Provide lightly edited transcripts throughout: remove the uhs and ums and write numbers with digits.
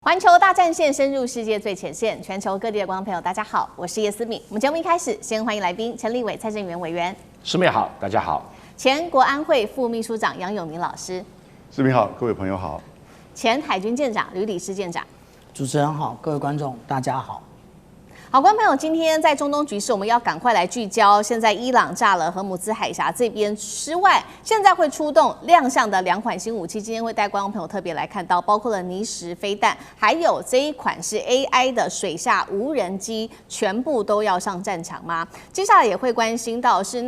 环球大战线深入世界最前线，全球各地的观众朋友，大家好，我是叶思敏。我们节目一开始，先欢迎来宾陈立伟、蔡正元委员。思敏好，大家好。前国安会副秘书长杨永明老师。思敏好，各位朋友好。前海军舰长吕礼士舰长。主持人好，各位观众大家好。好，观众朋友，今天在中东局势，我们要赶快来聚焦。现在伊朗炸了荷姆兹海峡这边之外，现在会出动亮相的2款新武器。今天会带观众朋友特别来看到，包括了尼什飞弹，还有这一款是 AI 的水下无人机，全部都要上战场吗？接下来也会关心到是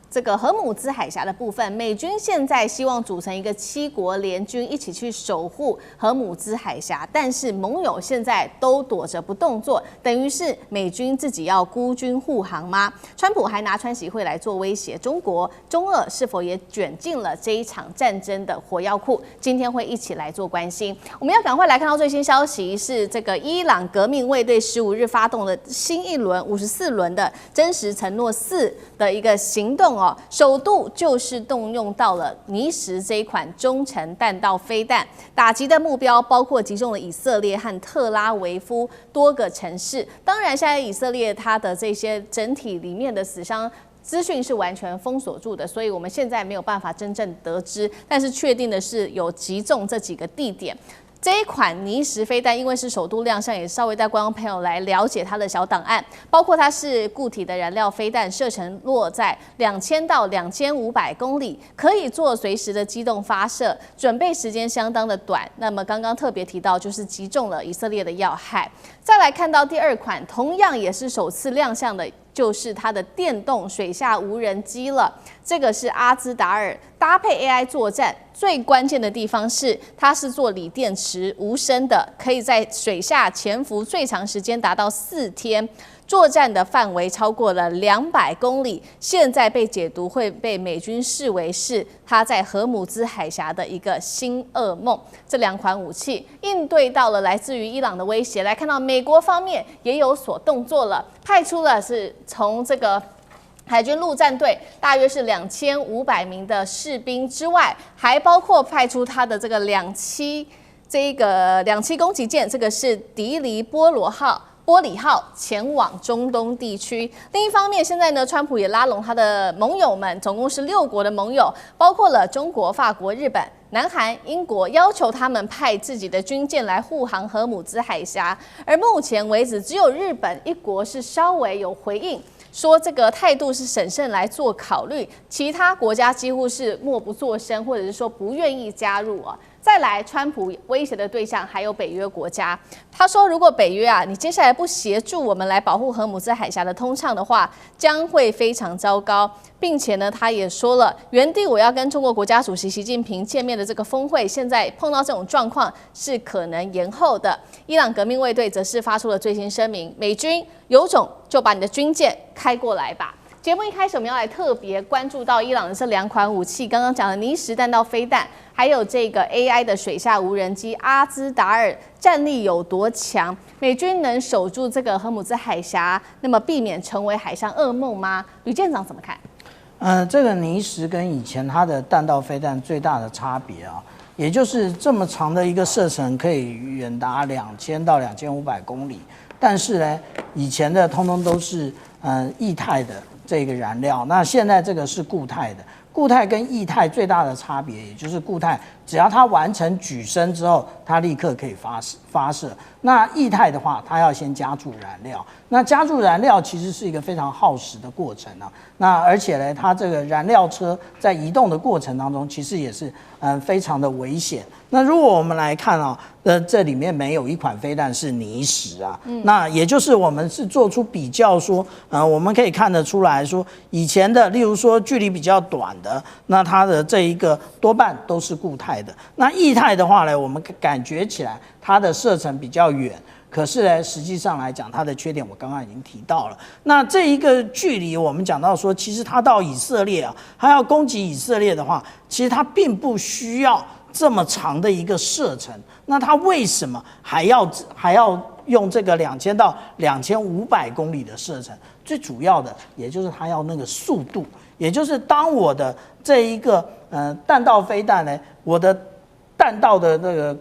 这个荷姆兹海峡的部分，美军现在希望组成一个7国联军一起去守护荷姆兹海峡，但是盟友现在都躲着不动作，等于是美军自己要孤军护航吗？川普还拿川习会来做威胁，中国、中俄是否也卷进了这一场战争的火药库？今天会一起来做关心。我们要赶快来看到最新消息，是这个伊朗革命卫队15日发动了新一轮54轮的真实承诺4的一个行动哦。首度就是动用到了尼什这一款中程弹道飞弹，打击的目标包括击中了以色列和特拉维夫多个城市。当然，现在以色列它的这些整体里面的死伤资讯是完全封锁住的，所以我们现在没有办法真正得知。但是确定的是有击中这几个地点。这一款尼什飞弹，因为是首度亮相，也稍微带观众朋友来了解它的小档案，包括它是固体的燃料飞弹，射程落在2000到2500公里，可以做随时的机动发射，准备时间相当的短。那么刚刚特别提到，就是击中了以色列的要害。再来看到第2款，同样也是首次亮相的，就是它的电动水下无人机了。这个是阿兹达尔，搭配 AI 作战，最关键的地方是它是做锂电池无声的，可以在水下潜伏最长时间达到4天。作战的范围超过了200公里，现在被解读会被美军视为是它在荷姆兹海峡的一个新噩梦。这2款武器应对到了来自于伊朗的威胁。来看到美国方面也有所动作了，派出了是从这个海军陆战队大约是2500名的士兵之外，还包括派出他的这个两栖攻击舰，这个是迪黎波里号前往中东地区。另一方面，现在呢，川普也拉拢他的盟友们，总共是6国的盟友，包括了中国、法国、日本、南韩、英国，要求他们派自己的军舰来护航荷姆兹海峡。而目前为止，只有日本一国是稍微有回应，说这个态度是审慎来做考虑，其他国家几乎是默不作声，或者是说不愿意加入啊。再来，川普威胁的对象还有北约国家。他说，如果北约你接下来不协助我们来保护荷姆兹海峡的通畅的话，将会非常糟糕。并且呢，他也说了，原定我要跟中国国家主席习近平见面的这个峰会，现在碰到这种状况是可能延后的。伊朗革命卫队则是发出了最新声明，美军有种就把你的军舰开过来吧。节目一开始，我们要来特别关注到伊朗的这2款武器，刚刚讲的尼什弹道飞弹，还有这个 AI 的水下无人机阿兹达尔，战力有多强？美军能守住这个荷姆兹海峡，那么避免成为海上噩梦吗？吕舰长怎么看？这个尼什跟以前它的弹道飞弹最大的差别也就是这么长的一个射程，可以远达2000到2500公里，但是呢，以前的通通都是液态的这个燃料，那现在这个是固态的。固态跟液态最大的差别，也就是固态只要它完成举升之后，它立刻可以发射。那液态的话，它要先加注燃料。那加注燃料其实是一个非常耗时的过程那而且呢，它这个燃料车在移动的过程当中，其实也是非常的危险。那如果我们来看这里面没有一款飞弹是尼什那也就是我们是做出比较说，我们可以看得出来说，以前的例如说距离比较短的，那它的这一个多半都是固态的。那液态的话呢，我们感觉起来它的射程比较远。可是呢，实际上来讲，它的缺点我刚刚已经提到了。那这一个距离，我们讲到说，其实它到以色列它要攻击以色列的话，其实它并不需要这么长的一个射程。那它为什么还要用这个2000到2500公里的射程？最主要的，也就是它要那个速度，也就是当我的这一个弹道飞弹呢，我的弹道的那个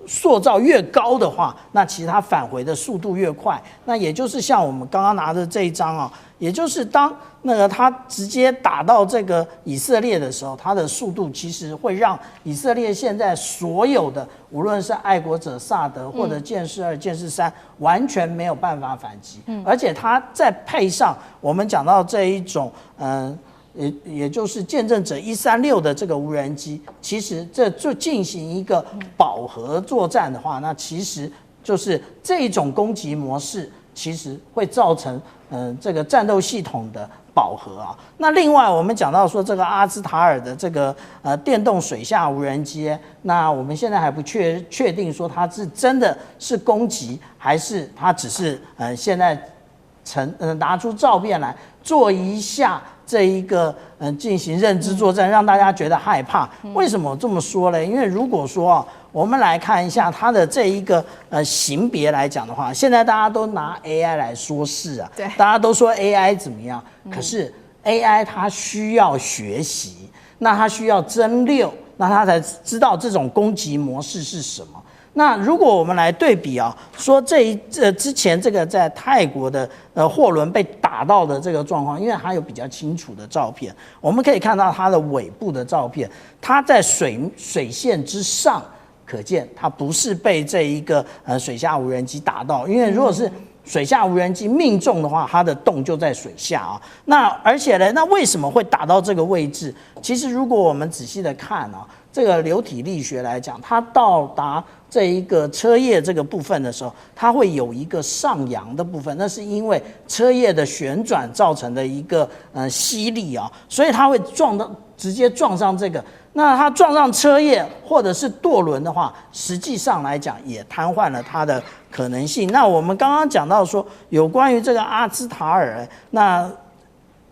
塑造越高的话，那其实它返回的速度越快。那也就是像我们刚刚拿的这一张啊，也就是当那个它直接打到这个以色列的时候，它的速度其实会让以色列现在所有的无论是爱国者萨德或者剑士2、剑士3，完全没有办法反击。而且它再配上我们讲到这一种也就是见证者136的这个无人机，其实这就进行一个饱和作战的话，那其实就是这种攻击模式，其实会造成这个战斗系统的饱和啊。那另外我们讲到说这个阿兹塔尔的这个电动水下无人机，那我们现在还不确定说它是真的是攻击，还是它只是现在拿出照片来做一下这一个进行认知作战，让大家觉得害怕。为什么我这么说呢？因为如果说我们来看一下它的这一个型别来讲的话，现在大家都拿 AI 来说事啊，对，大家都说 AI 怎么样，可是 AI 它需要学习，那它需要蒸馏，那它才知道这种攻击模式是什么。那如果我们来对比啊，说之前这个在泰国的货轮被打到的这个状况，因为它有比较清楚的照片，我们可以看到它的尾部的照片，它在水线之上，可见它不是被这一个水下无人机打到，因为如果是水下无人机命中的话，它的洞就在水下啊。那而且呢，那为什么会打到这个位置？其实如果我们仔细的看啊，这个流体力学来讲，它到达这一个车叶这个部分的时候，它会有一个上扬的部分，那是因为车叶的旋转造成的一个吸力啊，所以它会直接撞上这个。那它撞上车叶或者是舵轮的话，实际上来讲也瘫痪了它的可能性。那我们刚刚讲到说有关于这个阿兹塔尔，那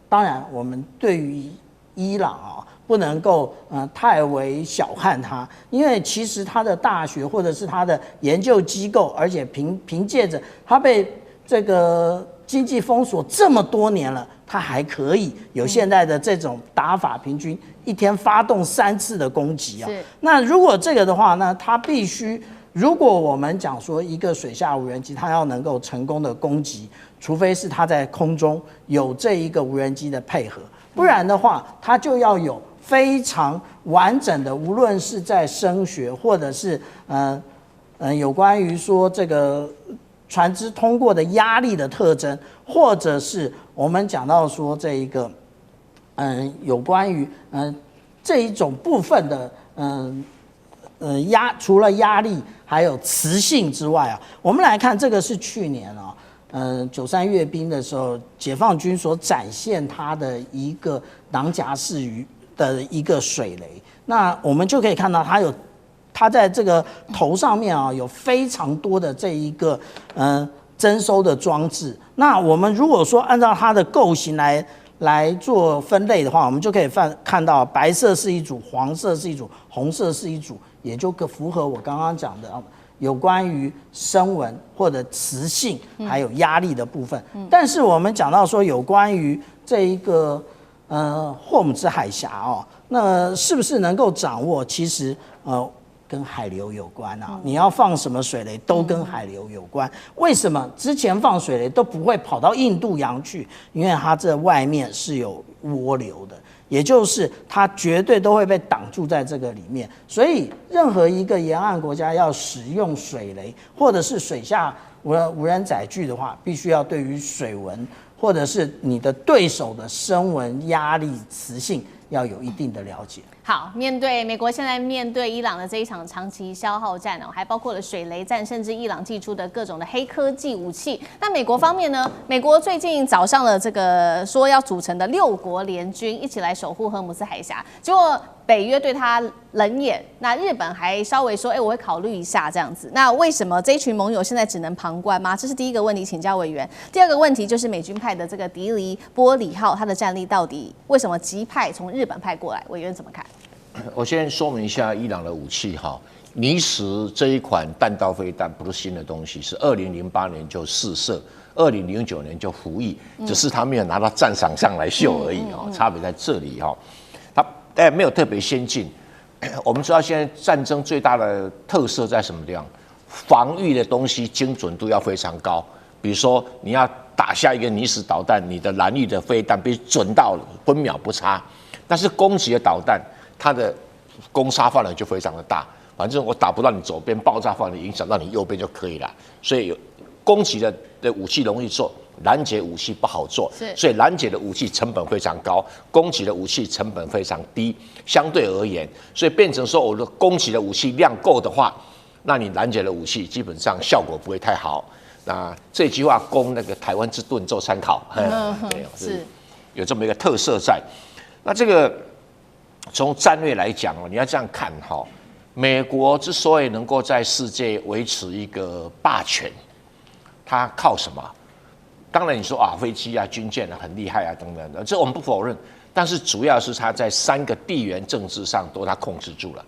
当然我们对于伊朗啊，不能够太为小看它，因为其实它的大学或者是它的研究机构，而且凭借着它被这个经济封锁这么多年了，它还可以有现在的这种打法，平均一天发动3次的攻击啊。那如果这个的话，那它必须，如果我们讲说一个水下无人机，它要能够成功的攻击，除非是它在空中有这一个无人机的配合，不然的话，它就要有非常完整的，无论是在声学或者是有关于说这个船只通过的压力的特征，或者是我们讲到说这一个有关于这一种部分的除了压力还有磁性之外啊，我们来看这个是去年啊93阅兵的时候，解放军所展现它的一个囊夹式的一个水雷，那我们就可以看到它在这个头上面啊有非常多的这一个征收的装置。那我们如果说按照它的构型来做分类的话，我们就可以看到白色是一组，黄色是一组，红色是一组，也就符合我刚刚讲的有关于声纹或者磁性还有压力的部分。但是我们讲到说有关于这一个霍姆兹海峡哦，那是不是能够掌握？其实跟海流有关啊，你要放什么水雷都跟海流有关。为什么之前放水雷都不会跑到印度洋去？因为它这外面是有涡流的，也就是它绝对都会被挡住在这个里面。所以任何一个沿岸国家要使用水雷或者是水下无人载具的话，必须要对于水文或者是你的对手的声纹、压力、磁性要有一定的了解。好，面对美国现在面对伊朗的这一场长期消耗战哦，还包括了水雷战，甚至伊朗寄出的各种的黑科技武器。那美国方面呢？美国最近找上了这个说要组成的6国联军，一起来守护荷姆斯海峡。结果北约对他冷眼，那日本还稍微说，我会考虑一下这样子。那为什么这一群盟友现在只能旁观吗？这是第一个问题，请教委员。第二个问题就是美军派的这个迪黎波里号，它的战力到底为什么急派从日本派过来？委员怎么看？我先说明一下伊朗的武器哈，尼什这一款弹道飞弹不是新的东西，是2008年就试射，2009年就服役，只是他没有拿到战场上来秀而已哦，差别在这里哈。它没有特别先进，我们知道现在战争最大的特色在什么地方？防御的东西精准度要非常高。比如说你要打下一个尼斯导弹，你的蓝翼的飞弹必须准到分秒不差。但是攻击的导弹，它的攻杀范围就非常的大。反正我打不到你左边，爆炸范围影响到你右边就可以了。所以有攻击的武器容易做，拦截武器不好做。所以拦截的武器成本非常高，攻击的武器成本非常低，相对而言，所以变成说我的攻击的武器量够的话，那你拦截的武器基本上效果不会太好。那这句话供那个台湾之盾做参考。对，是有这么一个特色在。那这个从战略来讲你要这样看哈。美国之所以能够在世界维持一个霸权，它靠什么？当然你说飞机啊、军舰啊很厉害啊等等的，这我们不否认。但是主要是它在3个地缘政治上都它控制住了。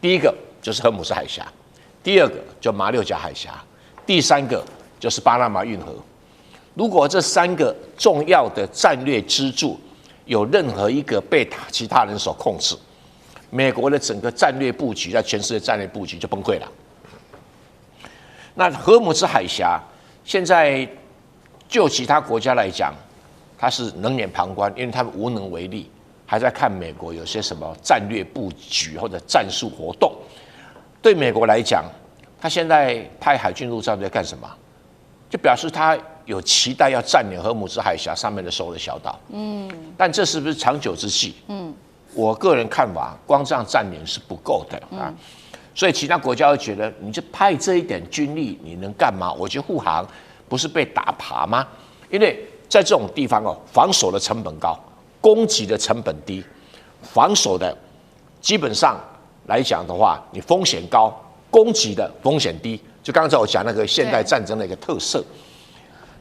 第一个就是荷姆斯海峡，第二个就马六甲海峡，第3个就是巴拿马运河。如果这3个重要的战略支柱有任何一个被其他人所控制，美国的整个战略布局在全世界战略布局就崩溃了。那荷姆斯海峡现在就其他国家来讲，它是冷眼旁观，因为他们无能为力，还在看美国有些什么战略布局或者战术活动。对美国来讲，他现在派海军陆战队干什么？就表示他有期待要占领荷姆斯海峡上面的所有的小岛。但这是不是长久之计？我个人看法，光这样占领是不够的啊。所以其他国家会觉得，你就派这一点军力，你能干嘛？我去护航，不是被打趴吗？因为在这种地方防守的成本高，攻击的成本低，防守的基本上来讲的话，你风险高，攻击的风险低。就刚才我讲那个现代战争的一个特色。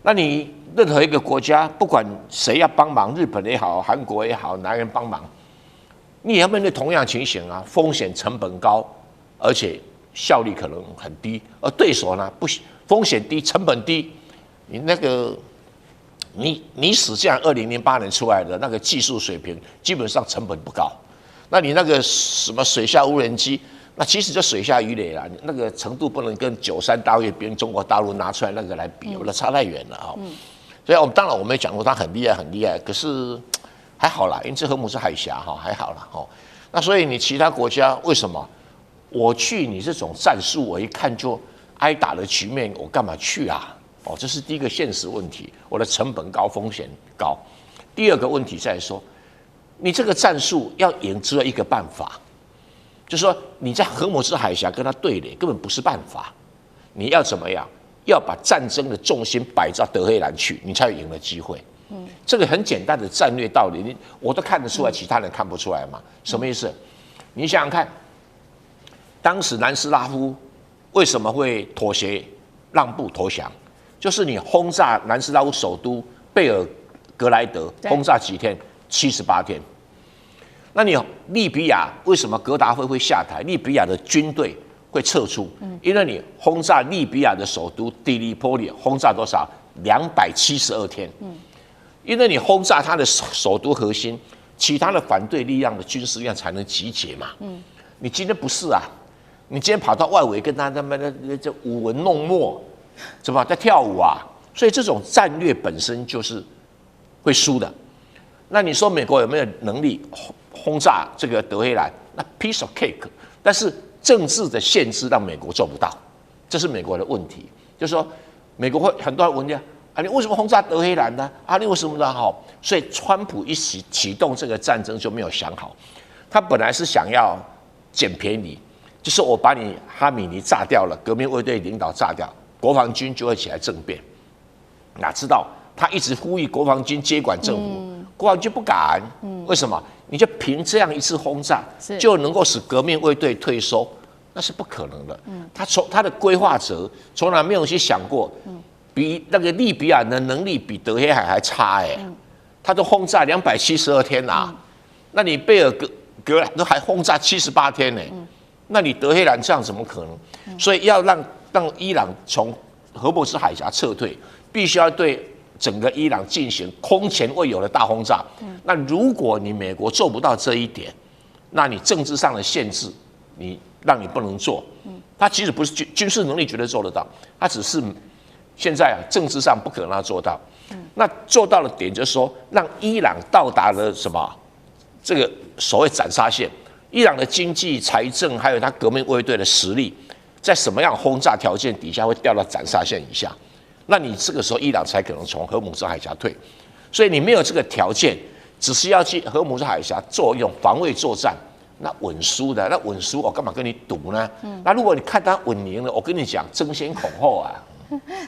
那你任何一个国家，不管谁要帮忙，日本也好，韩国也好，哪人帮忙？你也要面对同样情形啊，风险成本高，而且效率可能很低，而对手呢不风险低，成本低，你那个你使这样2008年出来的那个技术水平，基本上成本不高。那你那个什么水下无人机，那其实就水下鱼雷啦，那个程度不能跟93大阅兵中国大陆拿出来那个来比，那差太远了啊。所以当然我们也讲过它很厉害很厉害，可是还好啦，因为这荷姆斯海峡还好啦。那所以你其他国家为什么我去你这种战术，我一看就挨打的局面，我干嘛去啊？这是第一个现实问题，我的成本高，风险高。第二个问题在说，你这个战术要赢，只有一个办法，就是说你在荷姆斯海峡跟他对垒，根本不是办法。你要怎么样？要把战争的重心摆到德黑兰去，你才有赢的机会。这个很简单的战略道理，我都看得出来，其他人看不出来嘛？什么意思？你想想看，当时南斯拉夫为什么会妥协、让步、投降？就是你轰炸南斯拉夫首都贝尔格莱德，轰炸几天？78天。那你利比亚为什么格达费会下台？利比亚的军队会撤出，因为你轰炸利比亚的首都迪利波里，轰炸多少？272天。因为你轰炸他的首都核心，其他的反对力量的军事力量才能集结嘛。你今天不是啊？你今天跑到外围跟他们的这舞文弄墨，怎么在跳舞啊？所以这种战略本身就是会输的。那你说美国有没有能力轰炸这个德黑兰？那 piece of cake， 但是政治的限制让美国做不到，这是美国的问题。就是说，美国会很多人问你你为什么轰炸德黑兰呢？你为什么呢？所以川普一启动这个战争就没有想好，他本来是想要捡便宜，就是我把你哈米尼炸掉了，革命卫队领导炸掉，国防军就会起来政变。哪知道他一直呼吁国防军接管政府，国防军不敢。为什么？你就凭这样一次轰炸就能够使革命卫队退收？那是不可能的。他的规划者从来没有去想过。比那个利比亚的能力比德黑海还差他都轰炸272天那你贝尔格兰都还轰炸78天那你德黑兰这样怎么可能？所以要让伊朗从荷姆斯海峡撤退，必须要对整个伊朗进行空前未有的大轰炸。那如果你美国做不到这一点，那你政治上的限制，让你不能做。他其实不是军事能力绝对做得到，他只是现在政治上不可能让他做到。那做到的点就是说，让伊朗到达了什么？这个所谓斩杀线。伊朗的经济、财政，还有他革命卫队的实力，在什么样轰炸条件底下会掉到斩杀线以下？那你这个时候伊朗才可能从荷姆斯海峡退。所以你没有这个条件，只是要去荷姆斯海峡做一种防卫作战，那稳输的，那稳输我干嘛跟你赌呢？那如果你看他稳赢了，我跟你讲争先恐后啊。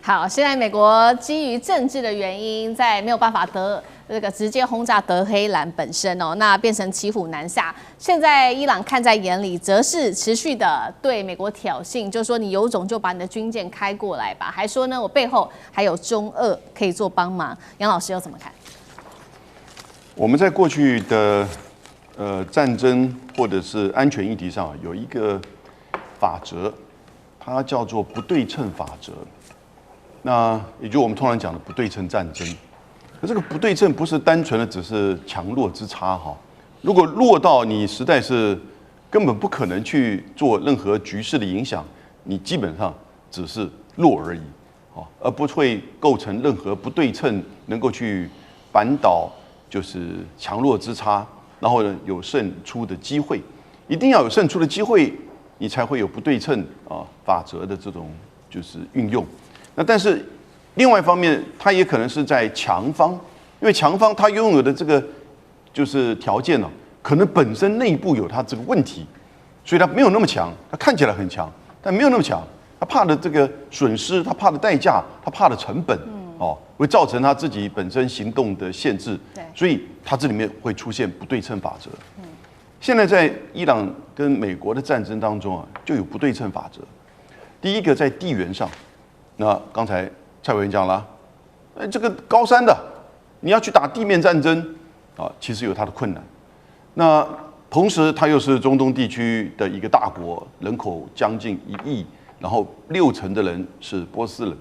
好，现在美国基于政治的原因，在没有办法直接轰炸德黑兰本身哦，那变成骑虎难下。现在伊朗看在眼里，则是持续的对美国挑衅，就说你有种就把你的军舰开过来吧，还说呢我背后还有中俄可以做帮忙。杨老师又怎么看？我们在过去的战争或者是安全议题上有一个法则，它叫做不对称法则。那也就我们通常讲的不对称战争。可这个不对称不是单纯的只是强弱之差哈。如果弱到你实在是根本不可能去做任何局势的影响，你基本上只是弱而已，而不会构成任何不对称能够去扳倒就是强弱之差，然后呢有胜出的机会。一定要有胜出的机会，你才会有不对称法则的这种就是运用。那但是另外一方面，它也可能是在强方，因为强方它拥有的这个就是条件呢，可能本身内部有它这个问题，所以它没有那么强，它看起来很强，但没有那么强。他怕的这个损失，他怕的代价，他怕的成本，会造成他自己本身行动的限制。所以它这里面会出现不对称法则。现在在伊朗跟美国的战争当中啊，就有不对称法则。第一个在地缘上。那刚才蔡委员讲了，这个高山的，你要去打地面战争其实有它的困难。那同时，它又是中东地区的一个大国，人口将近1亿，然后60%的人是波斯人。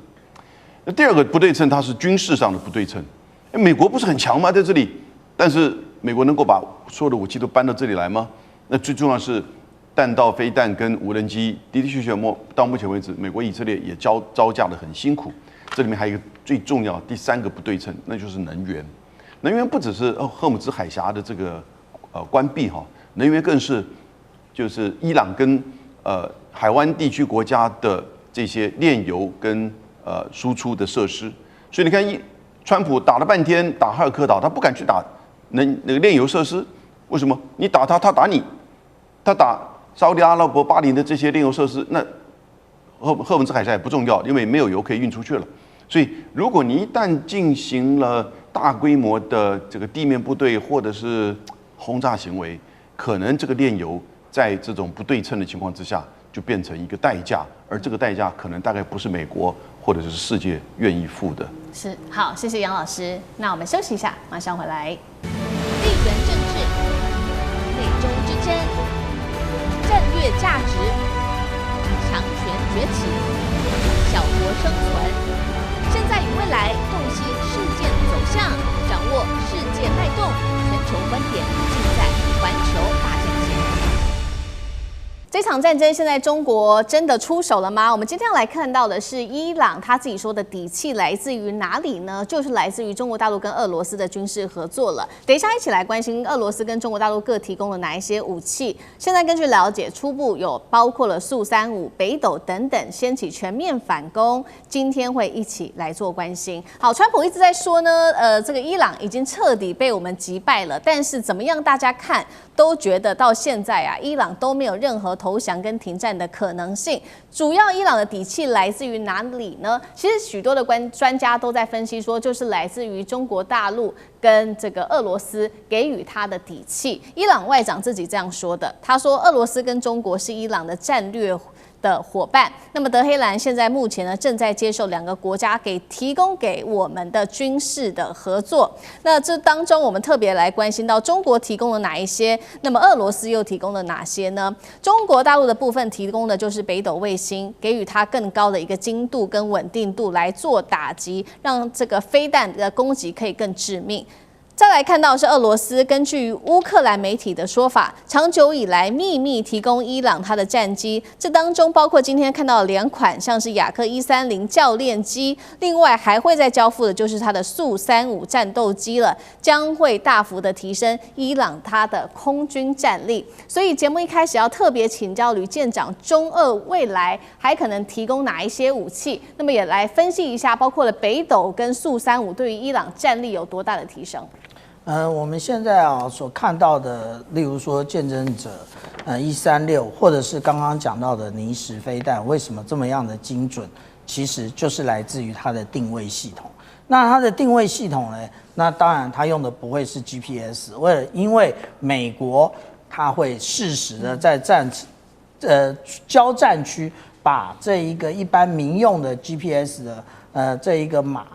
那第二个不对称，它是军事上的不对称。美国不是很强吗？在这里，但是美国能够把所有的武器都搬到这里来吗？那最重要是。弹道飞弹跟无人机的确到目前为止，美国以色列也招架得很辛苦。这里面还有一个最重要第3个不对称，那就是能源。能源不只是荷姆兹海峡的这个关闭能源更是就是伊朗跟海湾地区国家的这些炼油跟输出的设施。所以你看，川普打了半天打哈尔科岛，他不敢去打那个炼油设施，为什么？你打他，他打你，他打。沙烏地阿拉伯巴林的这些炼油设施，那荷姆兹海峡也不重要，因为没有油可以运出去了。所以，如果你一旦进行了大规模的这个地面部队或者是轰炸行为，可能这个炼油在这种不对称的情况之下，就变成一个代价，而这个代价可能大概不是美国或者是世界愿意付的。是，好，谢谢杨老师。那我们休息一下，马上回来。地缘政治，美中之争。战略价值，强权崛起，小国生存。现在与未来洞悉事件走向，掌握世界脉动，全球观点尽在环球大战线。这场战争现在中国真的出手了吗？我们今天要来看到的是伊朗他自己说的底气来自于哪里呢？就是来自于中国大陆跟俄罗斯的军事合作了。等一下一起来关心俄罗斯跟中国大陆各提供了哪一些武器。现在根据了解，初步有包括了苏35、北斗等等掀起全面反攻。今天会一起来做关心。好，川普一直在说呢，这个伊朗已经彻底被我们击败了，但是怎么样大家看都觉得到现在啊，伊朗都没有任何投降跟停战的可能性。主要伊朗的底气来自于哪里呢？其实许多的专家都在分析说，就是来自于中国大陆跟这个俄罗斯给予他的底气。伊朗外长自己这样说的，他说俄罗斯跟中国是伊朗的战略的伙伴。那么德黑兰现在目前呢正在接受2个国家提供给我们的军事的合作。那这当中我们特别来关心到中国提供了哪一些，那么俄罗斯又提供了哪些呢？中国大陆的部分提供的就是北斗卫星，给予它更高的一个精度跟稳定度来做打击，让这个飞弹的攻击可以更致命。再来看到是俄罗斯根据乌克兰媒体的说法，长久以来秘密提供伊朗它的战机，这当中包括今天看到2款像是雅克130教练机，另外还会再交付的就是它的苏35战斗机了，将会大幅的提升伊朗它的空军战力。所以节目一开始要特别请教吕舰长，中俄未来还可能提供哪一些武器？那么也来分析一下，包括了北斗跟苏35对于伊朗战力有多大的提升？我们现在所看到的，例如说见证者136，或者是刚刚讲到的尼什飞弹，为什么这么样的精准？其实就是来自于它的定位系统。那它的定位系统呢？那当然它用的不会是 GPS， 因为美国它会适时的在交战区把这一个一般民用的 GPS 的这一个码，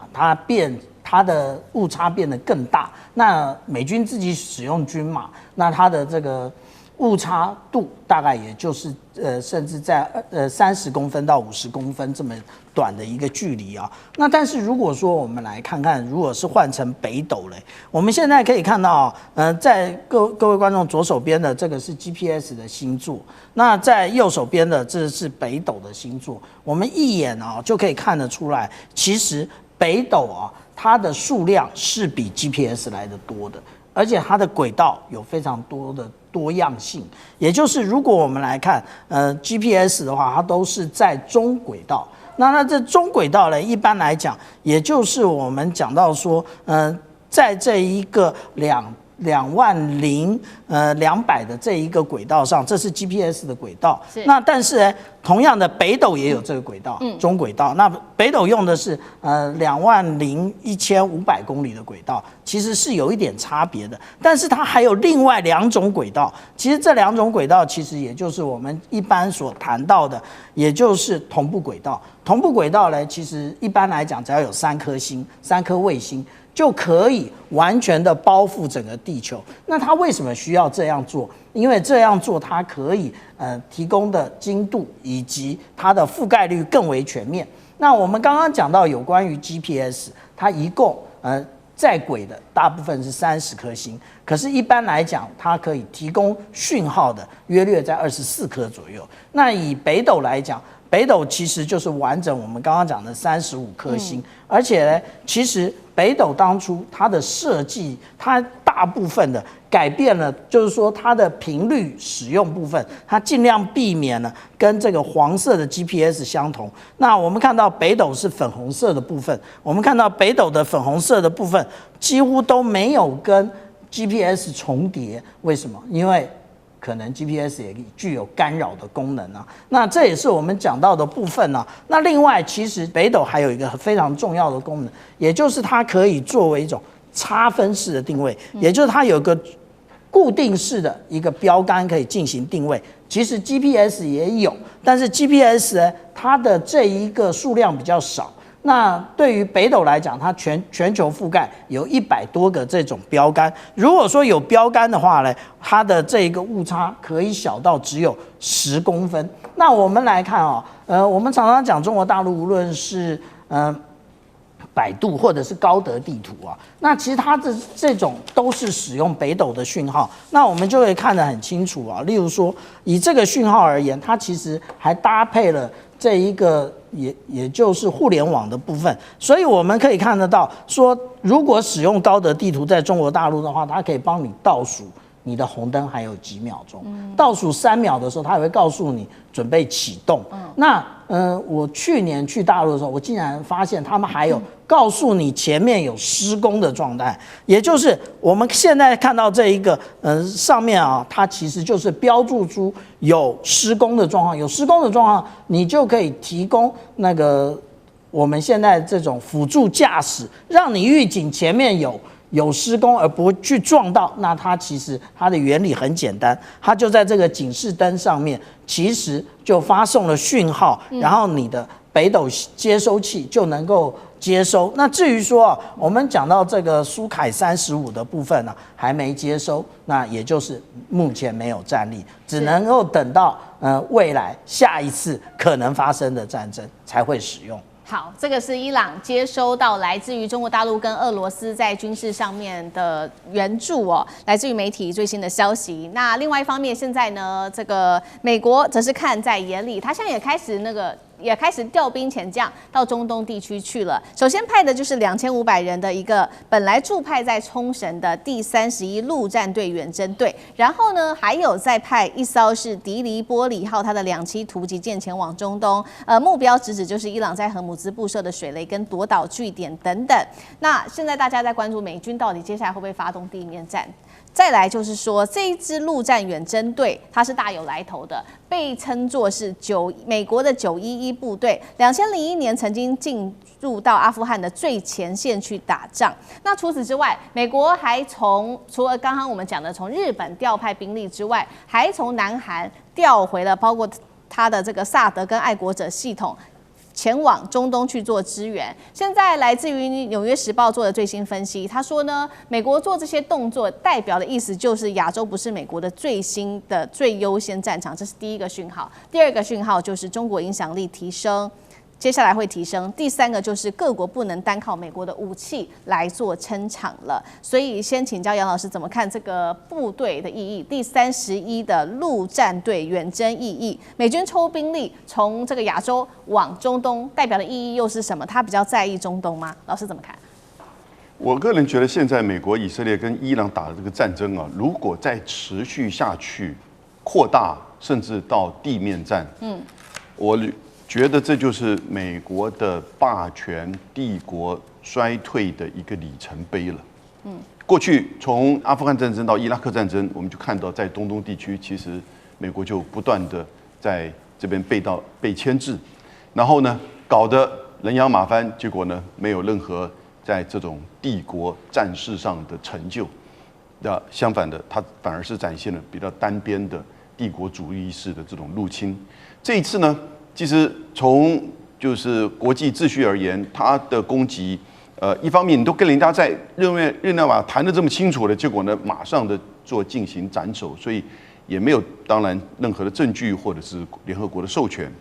它的误差变得更大。那美军自己使用军码，那它的这个误差度大概也就是甚至在30公分到50公分这么短的一个距离啊。那但是如果说我们来看看，如果是换成北斗嘞，我们现在可以看到在各位观众左手边的这个是 GPS 的星座，那在右手边的这是北斗的星座，我们一眼就可以看得出来，其实北斗它的数量是比 GPS 来得多的，而且它的轨道有非常多的多样性。也就是如果我们来看GPS 的话，它都是在中轨道。那这中轨道呢，一般来讲，也就是我们讲到说，在这一个20200的这一个轨道上，这是 GPS 的轨道。那但是呢，同样的北斗也有这个轨道，中轨道。那北斗用的是21500公里的轨道，其实是有一点差别的。但是它还有另外2种轨道，其实这2种轨道其实也就是我们一般所谈到的，也就是同步轨道。同步轨道呢，其实一般来讲，只要有3颗星、3颗卫星，就可以完全的包覆整个地球。那它为什么需要这样做？因为这样做它可以提供的精度以及它的覆盖率更为全面。那我们刚刚讲到有关于 GPS， 它一共在轨的大部分是30颗星，可是一般来讲，它可以提供讯号的约略在24颗左右。那以北斗来讲，北斗其实就是完整我们刚刚讲的35颗星，而且呢，其实北斗当初它的设计，它大部分的改变了，就是说它的频率使用部分，它尽量避免了跟这个黄色的 GPS 相同。那我们看到北斗是粉红色的部分，我们看到北斗的粉红色的部分几乎都没有跟 GPS 重叠，为什么？因为可能 GPS 也具有干扰的功能啊，那这也是我们讲到的部分啊。那另外，其实北斗还有一个非常重要的功能，也就是它可以作为一种差分式的定位，也就是它有个固定式的一个标杆可以进行定位。其实 GPS 也有，但是 GPS 呢，它的这一个数量比较少。那对于北斗来讲，它全球覆盖有100多个这种标杆。如果说有标杆的话呢，它的这一个误差可以小到只有10公分。那我们来看我们常常讲中国大陆，无论是百度或者是高德地图那其实它的这种都是使用北斗的讯号，那我们就可以看得很清楚例如说，以这个讯号而言，它其实还搭配了这一个也就是互联网的部分，所以我们可以看得到说，如果使用高德地图在中国大陆的话，它可以帮你倒数你的红灯还有几秒钟，倒数3秒的时候，它也会告诉你准备启动。那我去年去大陆的时候，我竟然发现他们还有告诉你前面有施工的状态，也就是我们现在看到这一个上面它其实就是标注出有施工的状况，有施工的状况，你就可以提供那个我们现在这种辅助驾驶，让你预警前面有施工而不去撞到。那它其实它的原理很简单，它就在这个警示灯上面，其实就发送了讯号，然后你的北斗接收器就能够接收。那至于说我们讲到这个苏凯35的部分还没接收，那也就是目前没有战力，只能够等到未来下一次可能发生的战争才会使用。好，这个是伊朗接收到来自于中国大陆跟俄罗斯在军事上面的援助哦，来自于媒体最新的消息。那另外一方面，现在呢，这个美国则是看在眼里，他现在也开始调兵遣将到中东地区去了。首先派的就是2500人的一个本来驻派在冲绳的第31陆战队远征队，然后呢还有再派一艘是迪黎波里号它的2栖突击舰前往中东，目标直指就是伊朗在荷姆兹布设的水雷跟夺岛据点等等。那现在大家在关注美军到底接下来会不会发动地面战？再来就是说，这一支陆战远征队它是大有来头的，被称作是美国的911部队，2001年曾经进入到阿富汗的最前线去打仗。那除此之外，美国还除了刚刚我们讲的从日本调派兵力之外，还从南韩调回了包括它的这个萨德跟爱国者系统，前往中东去做支援。现在来自于《纽约时报》做的最新分析，他说呢，美国做这些动作代表的意思就是亚洲不是美国的最新的最优先战场，这是第一个讯号。第二个讯号就是中国影响力提升。接下来会提升。第三个就是各国不能单靠美国的武器来做撑场了。所以先请教杨老师怎么看这个部队的意义？第31的陆战队远征意义，美军抽兵力从这个亚洲往中东，代表的意义又是什么？他比较在意中东吗？老师怎么看？我个人觉得，现在美国、以色列跟伊朗打的这个战争啊，如果再持续下去，扩大甚至到地面战，我觉得这就是美国的霸权帝国衰退的一个里程碑了。过去从阿富汗战争到伊拉克战争，我们就看到在中东地区，其实美国就不断的在这边被牵制，然后呢，搞得人仰马翻，结果呢，没有任何在这种帝国战事上的成就。那相反的，它反而是展现了比较单边的帝国主义式的这种入侵。这一次呢，其实从就是国际秩序而言，它的攻击，一方面你都跟人家在日内瓦谈得这么清楚了，结果呢，马上的进行斩首，所以也没有当然任何的证据或者是联合国的授权，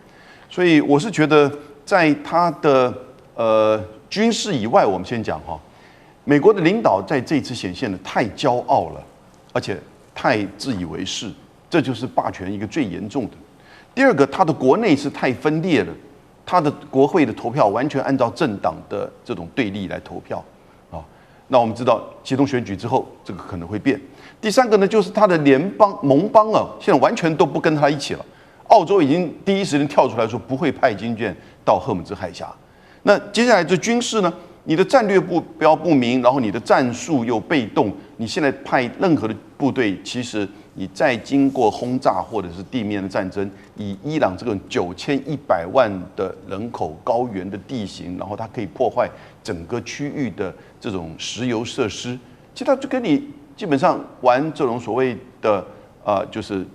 所以我是觉得在它的军事以外，我们先讲哈，美国的领导在这一次显现的太骄傲了，而且太自以为是，这就是霸权一个最严重的。第二个，他的国内是太分裂了，他的国会的投票完全按照政党的这种对立来投票啊。那我们知道，启动选举之后，这个可能会变。第三个呢，就是他的盟邦啊，现在完全都不跟他一起了。澳洲已经第一时间跳出来说不会派军舰到荷姆兹海峡。那接下来这军事呢？你的战略目标不明，然后你的战术又被动，你现在派任何的部队，其实你再经过轰炸或者是地面的战争，以伊朗这种9100万的人口高原的地形，然后它可以破坏整个区域的这种石油设施，其实它就跟你基本上玩这种所谓的就是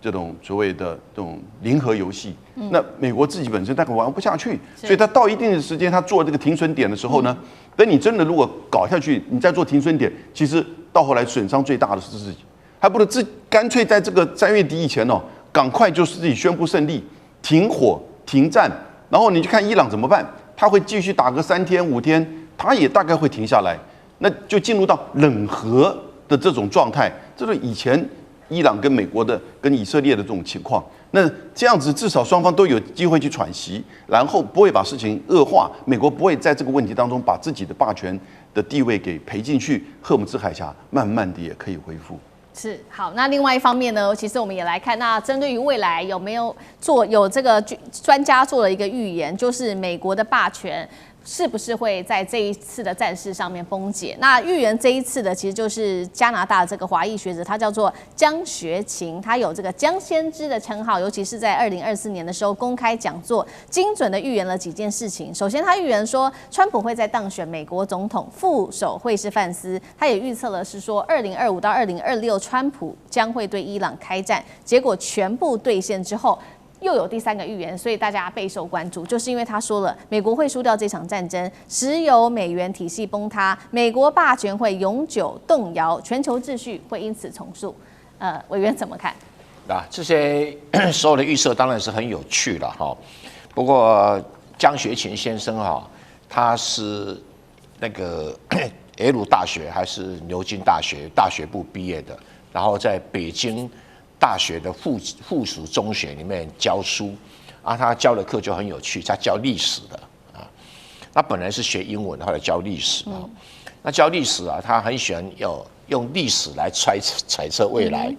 这种所谓的这种零和游戏，那美国自己本身大概玩不下去，所以他到一定的时间，他做这个停损点的时候呢，等你真的如果搞下去，你再做停损点，其实到后来损伤最大的是自己，还不如干脆在这个3月底以前哦，赶快就是自己宣布胜利，停火停战，然后你去看伊朗怎么办，他会继续打个3天5天，他也大概会停下来，那就进入到冷和的这种状态，这是以前伊朗跟美国的、跟以色列的这种情况，那这样子至少双方都有机会去喘息，然后不会把事情恶化。美国不会在这个问题当中把自己的霸权的地位给赔进去，荷姆兹海峡慢慢的也可以恢复。是好，那另外一方面呢，其实我们也来看，那针对于未来有没有这个专家做了一个预言，就是美国的霸权是不是会在这一次的战事上面崩解？那预言这一次的其实就是加拿大这个华裔学者，他叫做江学勤，他有这个江先知的称号，尤其是在2024年的时候公开讲座，精准的预言了几件事情。首先，他预言说川普会在当选美国总统，副手会是范斯。他也预测了是说2025到2026，川普将会对伊朗开战，结果全部兑现之后。又有第三个预言，所以大家备受关注，就是因为他说了，美国会输掉这场战争，石油美元体系崩塌，美国霸权会永久动摇，全球秩序会因此重塑。委员怎么看？这些所有的预测当然是很有趣了哈，不过江学勤先生哈，他是那个耶鲁大学还是牛津大学部毕业的，然后在北京大学的附属中学里面教书啊，他教的课就很有趣，他教历史的啊。他本来是学英文，后来教历史啊。那教历史啊，他很喜欢用历史来揣测未来。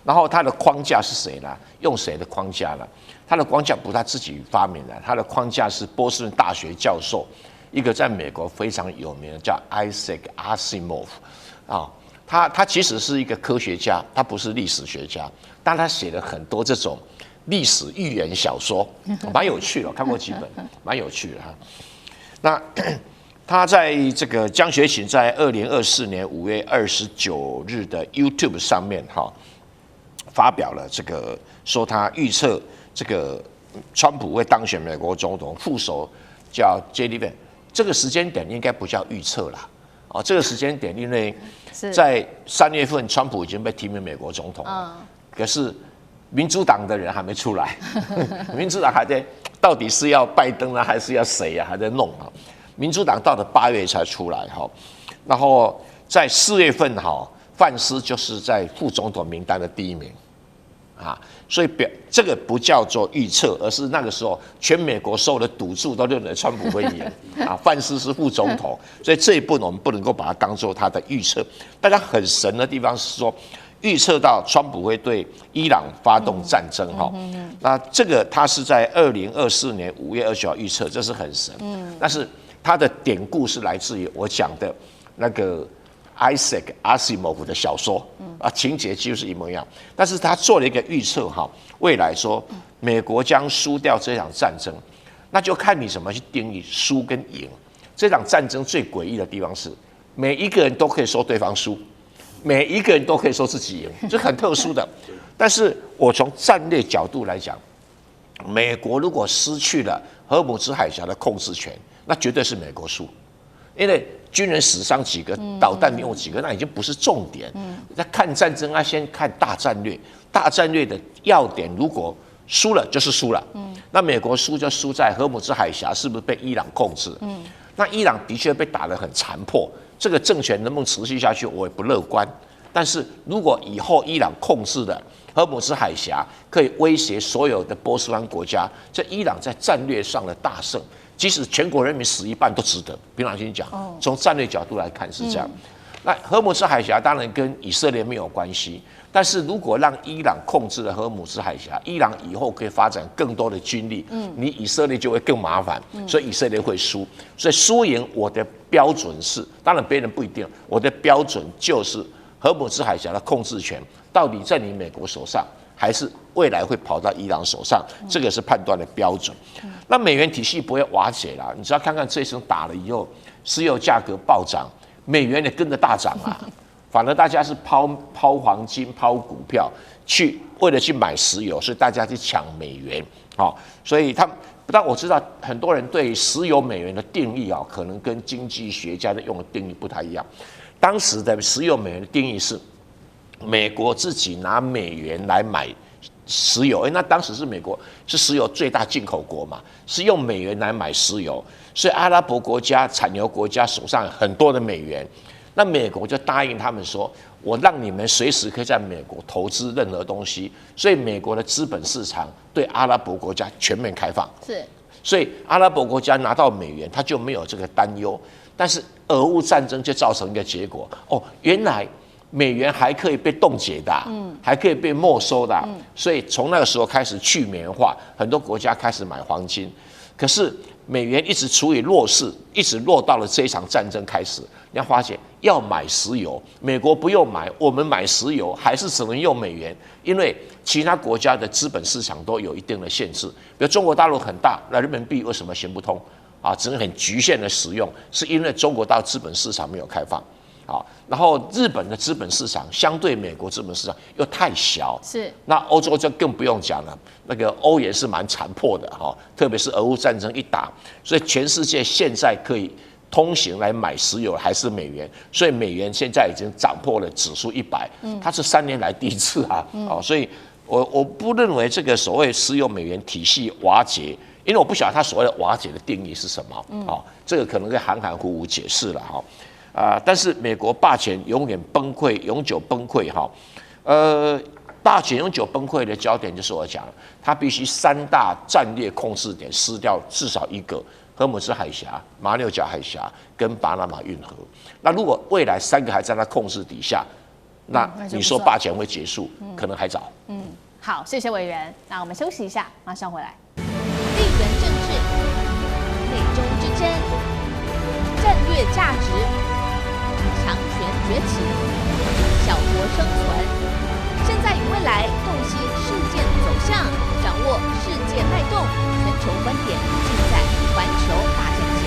然后他的框架是谁呢？用谁的框架呢？他的框架不是他自己发明的，他的框架是波士顿大学教授，一个在美国非常有名的叫 Isaac Asimov 啊。他其实是一个科学家，他不是历史学家，但他写了很多这种历史寓言小说，蛮有趣的，我看过几本，蛮有趣的哈。那他在这个江学勤在2024年5月29日的 YouTube 上面哈，发表了这个说他预测这个川普会当选美国总统，副手叫 JD Vance， 这个时间点应该不叫预测啦。哦，这个时间点，因为在3月份，川普已经被提名美国总统了，可是民主党的人还没出来，民主党还在到底是要拜登呢，还是要谁啊？还在弄啊。民主党到了8月才出来哈，然后在4月份哈，范斯就是在副总统名单的第1名。啊，所以这个不叫做预测，而是那个时候全美国所有的赌注都认为川普会赢啊，范斯是副总统，所以这一步我们不能够把它当做他的预测。大家很神的地方是说，预测到川普会对伊朗发动战争哈，那这个他是在2024年5月29号预测，这是很神。但是他的典故是来自于我讲的那个Isaac Asimov 的小说啊，情节几乎是一模一样，但是他做了一个预测哈，未来说美国将输掉这场战争，那就看你怎么去定义输跟赢。这场战争最诡异的地方是，每一个人都可以说对方输，每一个人都可以说自己赢，这很特殊的。但是我从战略角度来讲，美国如果失去了荷姆兹海峡的控制权，那绝对是美国输。因为军人死伤几个，导弹用几个，那已经不是重点。在看战争啊，先看大战略。大战略的要点，如果输了就是输了。那美国输就输在荷姆兹海峡是不是被伊朗控制？那伊朗的确被打得很残破，这个政权能不能持续下去，我也不乐观。但是如果以后伊朗控制的荷姆兹海峡可以威胁所有的波斯湾国家，这伊朗在战略上的大胜。即使全国人民死一半都值得。平常心讲，从战略角度来看是这样。那荷姆兹海峡当然跟以色列没有关系，但是如果让伊朗控制了荷姆兹海峡，伊朗以后可以发展更多的军力，你以色列就会更麻烦，所以以色列会输。所以输赢我的标准是，当然别人不一定，我的标准就是荷姆兹海峡的控制权到底在你美国手上，还是未来会跑到伊朗手上，这个是判断的标准。那美元体系不会瓦解啦，你只要看看这一场打了以后，石油价格暴涨，美元也跟着大涨啊。反而大家是抛黄金、抛股票，为了去买石油，所以大家去抢美元。好，所以但我知道很多人对石油美元的定义啊，可能跟经济学家的用的定义不太一样。当时的石油美元的定义是，美国自己拿美元来买石油，那当时是美国是石油最大进口国嘛，是用美元来买石油，所以阿拉伯国家、产油国家手上很多的美元，那美国就答应他们说，我让你们随时可以在美国投资任何东西，所以美国的资本市场对阿拉伯国家全面开放，是，所以阿拉伯国家拿到美元，他就没有这个担忧，但是俄乌战争就造成一个结果，原来美元还可以被冻结的，还可以被没收的，所以从那个时候开始去美元化，很多国家开始买黄金。可是美元一直处于弱势，一直落到了这一场战争开始。你要发现，要买石油，美国不用买，我们买石油还是只能用美元，因为其他国家的资本市场都有一定的限制。比如中国大陆很大，那人民币为什么行不通？只能很局限的使用，是因为中国大陆资本市场没有开放。然后日本的资本市场相对美国资本市场又太小，是。那欧洲就更不用讲了，那个欧元是蛮残破的特别是俄乌战争一打，所以全世界现在可以通行来买石油还是美元，所以美元现在已经涨破了指数100，它是3年来第一次所以我不认为这个所谓石油美元体系瓦解因为我不晓得他所谓的瓦解的定义是什么，这个可能会含含糊糊解释了但是美国霸权永远崩溃，永久崩溃霸权永久崩溃的焦点就是我讲了，它必须3大战略控制点失掉至少一个，荷姆斯海峡、马六甲海峡跟巴拿马运河。那如果未来3个还在它控制底下，那你说霸权会结束，可能还早。好，谢谢委员。那我们休息一下，马上回来。地缘政治、美中之争、战略价值、强权崛起、小国生存。现在与未来洞悉事件走向，掌握世界脉动，全球观点尽在环球大战线。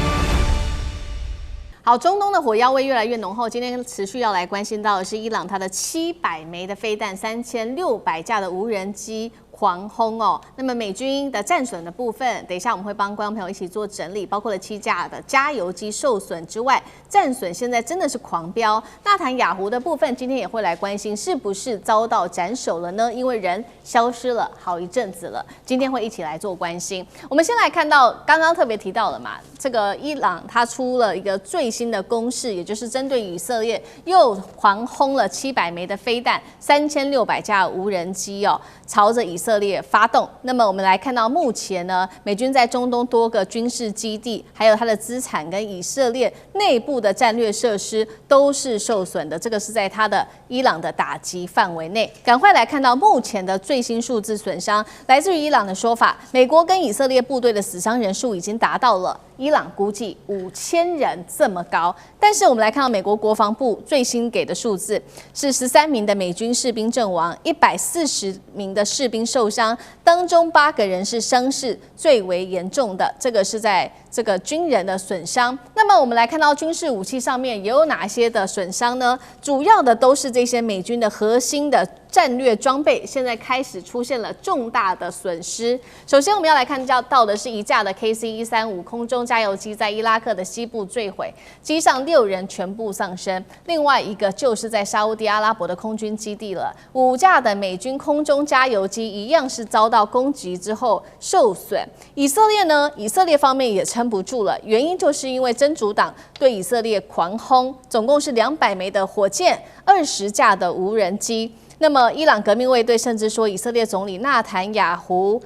好，中东的火药味越来越浓厚。今天持续要来关心到的是伊朗它的700枚的飞弹、3600架的无人机狂轰哦。那么美军的战损的部分，等一下我们会帮观众朋友一起做整理，包括了7架的加油机受损之外，战损现在真的是狂飙。纳坦雅胡的部分，今天也会来关心是不是遭到斩首了呢？因为人消失了好一阵子了，今天会一起来做关心。我们先来看到刚刚特别提到了嘛，这个伊朗它出了一个最新的攻势，也就是针对以色列又狂轰了700枚的飞弹、3600架无人机哦，朝着以色列发动。那么我们来看到目前呢，美军在中东多个军事基地，还有它的资产跟以色列内部的战略设施都是受损的，这个是在它的伊朗的打击范围内。赶快来看到目前的最新数字损伤，来自于伊朗的说法，美国跟以色列部队的死伤人数已经达到了伊朗估计5000人这么高。但是我们来看到美国国防部最新给的数字是13名的美军士兵阵亡，140名的士兵受伤，当中8个人是伤势最为严重的，这个是在这个军人的损伤。那么我们来看到军事武器上面也有哪些的损伤呢？主要的都是这些美军的核心的战略装备，现在开始出现了重大的损失。首先我们要来看到的是一架的 KC-135空中加油机在伊拉克的西部坠毁，机上6人全部丧生。另外一个就是在沙烏地阿拉伯的空军基地了，5架的美军空中加油机一样是遭到攻击之后受损。以色列呢，以色列方面也撑不住了，原因就是因为真主党对以色列狂轰，总共是200枚的火箭、20架的无人机。那么伊朗革命卫队甚至说，以色列总理纳坦雅胡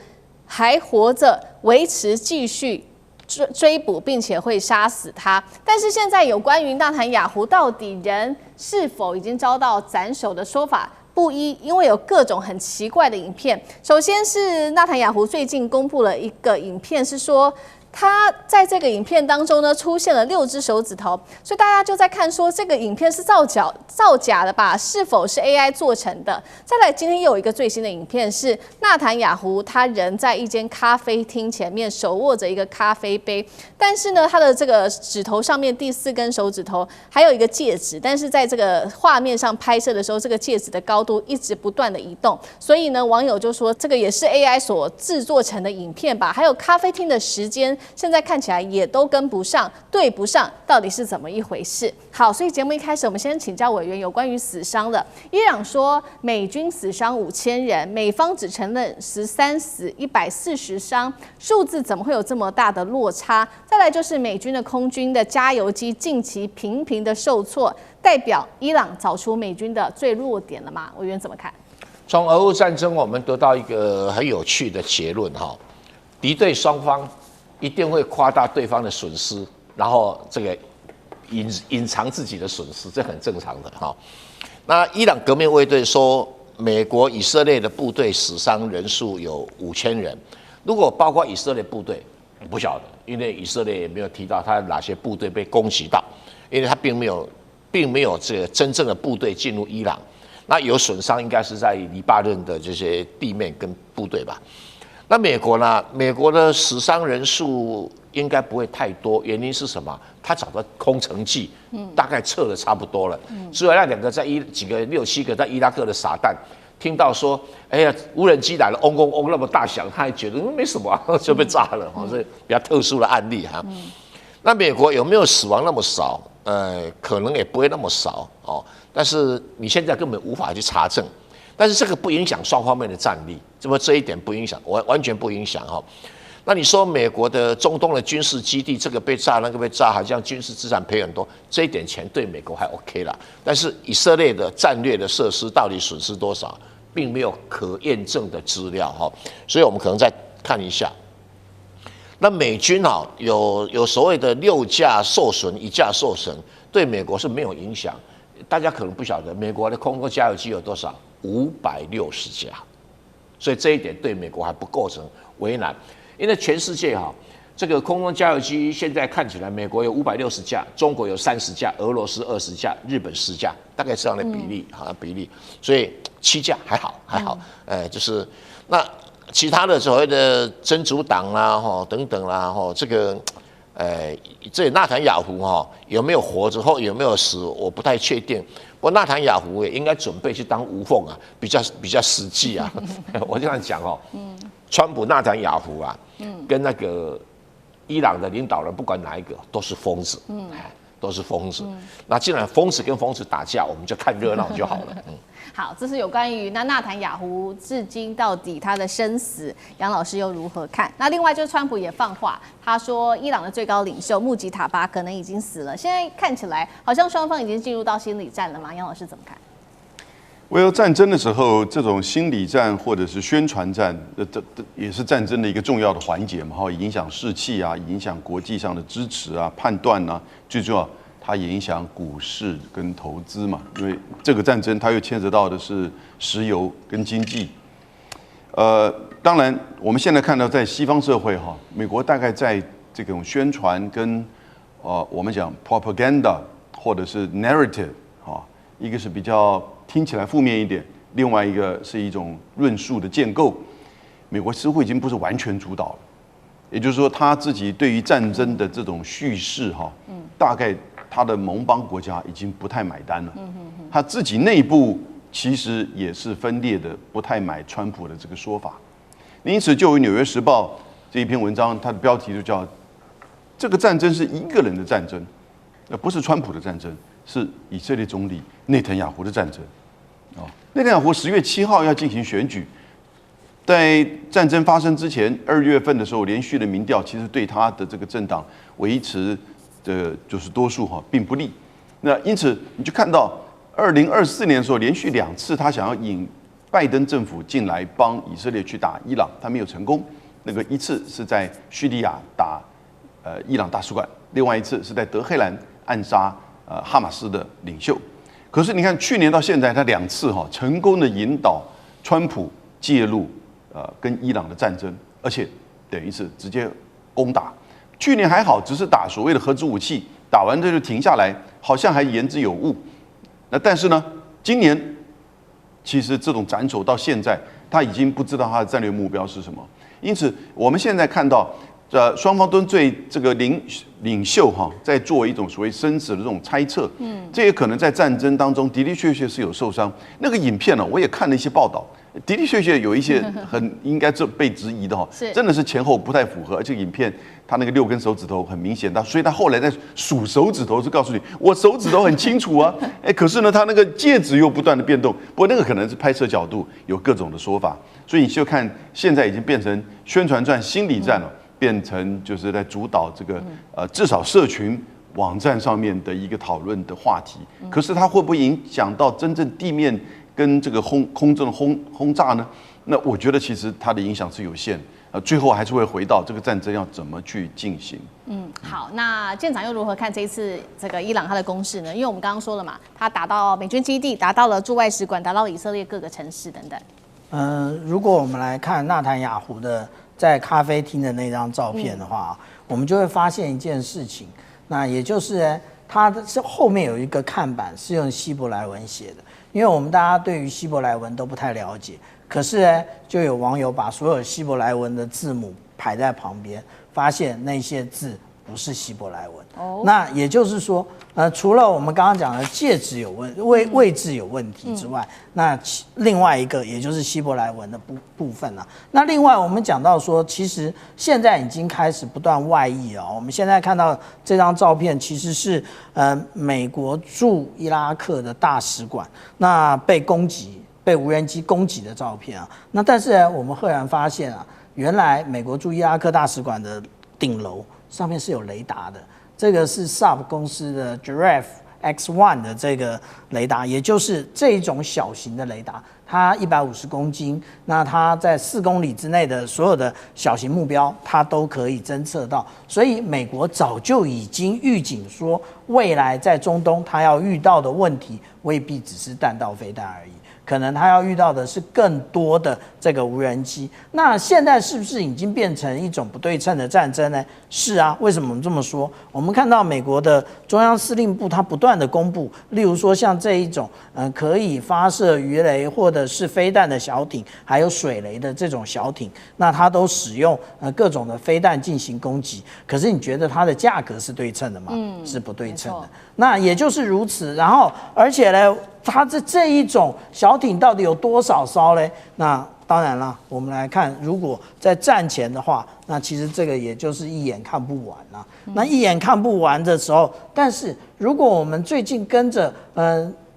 还活着，维持继续追捕，并且会杀死他。但是现在有关于纳坦雅胡到底人是否已经遭到斩首的说法不一，因为有各种很奇怪的影片。首先是纳坦雅胡最近公布了一个影片，是说他在这个影片当中呢，出现了6只手指头，所以大家就在看说这个影片是造假的吧？是否是 AI 做成的？再来，今天又有一个最新的影片，是纳坦雅胡他人在一间咖啡厅前面手握着一个咖啡杯，但是呢，他的这个指头上面第4根手指头还有一个戒指，但是在这个画面上拍摄的时候，这个戒指的高度一直不断的移动，所以呢，网友就说这个也是 AI 所制作成的影片吧？还有咖啡厅的时间。现在看起来也都跟不上，对不上，到底是怎么一回事？好，所以节目一开始，我们先请教委员有关于死伤的。伊朗说美军死伤5000人，美方只承认13死140伤，数字怎么会有这么大的落差？再来就是美军的空军的加油机近期频频的受挫，代表伊朗找出美军的最弱点了吗？委员怎么看？从俄乌战争，我们得到一个很有趣的结论哈，敌对双方一定会夸大对方的损失，然后这个隐藏自己的损失，这很正常的哈。那伊朗革命卫队说，美国、以色列的部队死伤人数有5000人，如果包括以色列部队，不晓得，因为以色列也没有提到他哪些部队被攻击到，因为他并没有这个真正的部队进入伊朗，那有损伤应该是在黎巴嫩的这些地面跟部队吧。那美国呢？美国的死伤人数应该不会太多，原因是什么？他找到空城计，大概测的差不多了。只有那2个在几个6、7个在伊拉克的傻蛋，听到说，哎呀，无人机来了，嗡嗡嗡那么大响，他还觉得没什么、就被炸了，是比较特殊的案例哈。那美国有没有死亡那么少？可能也不会那么少哦。但是你现在根本无法去查证。但是这个不影响双方面的战力，这么这一点不影响，完全不影响哈。那你说美国的中东的军事基地，这个被炸，那个被炸，好像军事资产赔很多，这一点钱对美国还 OK 啦。但是以色列的战略的设施到底损失多少，并没有可验证的资料哈，所以我们可能再看一下。那美军有所谓的6架受损，1架受损，对美国是没有影响。大家可能不晓得，美国的空中加油机有多少？560架，所以这一点对美国还不构成为难。因为全世界这个空中加油机现在看起来，美国有560架，中国有30架，俄罗斯20架，日本10架，大概是这样的比例。所以7架还好，就是那其他的所谓的真主党啦，等等啦，这个这纳坦雅胡有没有活着或有没有死，我不太确定。不过纳坦雅胡也应该准备去当无缝啊，比较实际啊。我这样讲川普、纳坦雅胡跟那个伊朗的领导人，不管哪一个，都是疯子，都是疯子。那既然疯子跟疯子打架，我们就看热闹就好了。好，这是有关于纳坦雅胡至今到底他的生死，杨老师又如何看？那另外就是川普也放话，他说伊朗的最高领袖穆吉塔巴可能已经死了。现在看起来好像双方已经进入到心理战了嘛？杨老师怎么看？为了战争的时候，这种心理战或者是宣传战，这也是战争的一个重要的环节嘛，影响士气啊，影响国际上的支持啊、判断啊，最重要，它也影响股市跟投资嘛。因为这个战争它又牵扯到的是石油跟经济。当然我们现在看到在西方社会美国大概在这种宣传跟我们讲 propaganda 或者是 narrative 一个是比较听起来负面一点，另外一个是一种论述的建构。美国似乎已经不是完全主导了，也就是说，他自己对于战争的这种叙事大概他的盟邦国家已经不太买单了。他自己内部其实也是分裂的，不太买川普的这个说法。因此，就有《纽约时报》这一篇文章，它的标题就叫“这个战争是一个人的战争，不是川普的战争。”是以色列总理内塔尼亚胡的战争。内塔尼亚胡10月7号要进行选举，在战争发生之前2月份的时候，连续的民调其实对他的这个政党维持的就是多数并不利。那因此你就看到2024年的时候，连续2次他想要引拜登政府进来帮以色列去打伊朗，他没有成功。那个一次是在叙利亚打伊朗大使馆，另外一次是在德黑兰暗杀哈马斯的领袖。可是你看，去年到现在，他2次成功的引导川普介入跟伊朗的战争，而且等于是直接攻打。去年还好，只是打所谓的核子武器，打完这就停下来，好像还言之有物。那但是呢，今年其实这种斩首到现在，他已经不知道他的战略目标是什么。因此，我们现在看到。双方都对这个领袖在做一种所谓生死的这种猜测，这也可能在战争当中的的确确是有受伤。那个影片呢，我也看了一些报道，的的确确有一些很应该被质疑的真的是前后不太符合。而且影片他那个6根手指头很明显，所以他后来在数手指头是告诉你，我手指头很清楚啊，可是呢，他那个戒指又不断的变动。不过那个可能是拍摄角度有各种的说法，所以你就看现在已经变成宣传战、心理战了。变成就是在主导这个至少社群网站上面的一个讨论的话题。可是它会不会影响到真正地面跟这个空中的轰炸呢？那我觉得其实它的影响是有限。最后还是会回到这个战争要怎么去进行。好，那舰长又如何看这一次这个伊朗它的攻势呢？因为我们刚刚说了嘛，它打到美军基地，打到了驻外使馆，打到以色列各个城市等等。如果我们来看纳坦雅胡的在咖啡厅的那张照片的话，我们就会发现一件事情，那也就是它是后面有一个看板是用希伯来文写的，因为我们大家对于希伯来文都不太了解，可是就有网友把所有希伯来文的字母排在旁边，发现那些字不是希伯来文。那也就是说，除了我们刚刚讲的戒指有位置有问题之外，那另外一个也就是希伯来文的部分啊。那另外我们讲到说，其实现在已经开始不断外溢啊。我们现在看到这张照片，其实是美国驻伊拉克的大使馆那被无人机攻击的照片啊。那但是我们赫然发现啊，原来美国驻伊拉克大使馆的顶楼上面是有雷达的，这个是 Saab 公司的 Giraffe X1 的这个雷达，也就是这种小型的雷达，它150公斤，那它在4公里之内的所有的小型目标，它都可以侦测到。所以美国早就已经预警说，未来在中东它要遇到的问题未必只是弹道飞弹而已。可能他要遇到的是更多的这个无人机。那现在是不是已经变成一种不对称的战争呢？是啊，为什么我们这么说？我们看到美国的中央司令部它不断的公布，例如说像这一种可以发射鱼雷或者是飞弹的小艇，还有水雷的这种小艇，那它都使用各种的飞弹进行攻击。可是你觉得它的价格是对称的吗？是不对称的。那也就是如此，然后而且呢，它这一种小艇到底有多少艘嘞？那当然啦，我们来看，如果在战前的话，那其实这个也就是一眼看不完啦。那一眼看不完的时候，但是如果我们最近跟着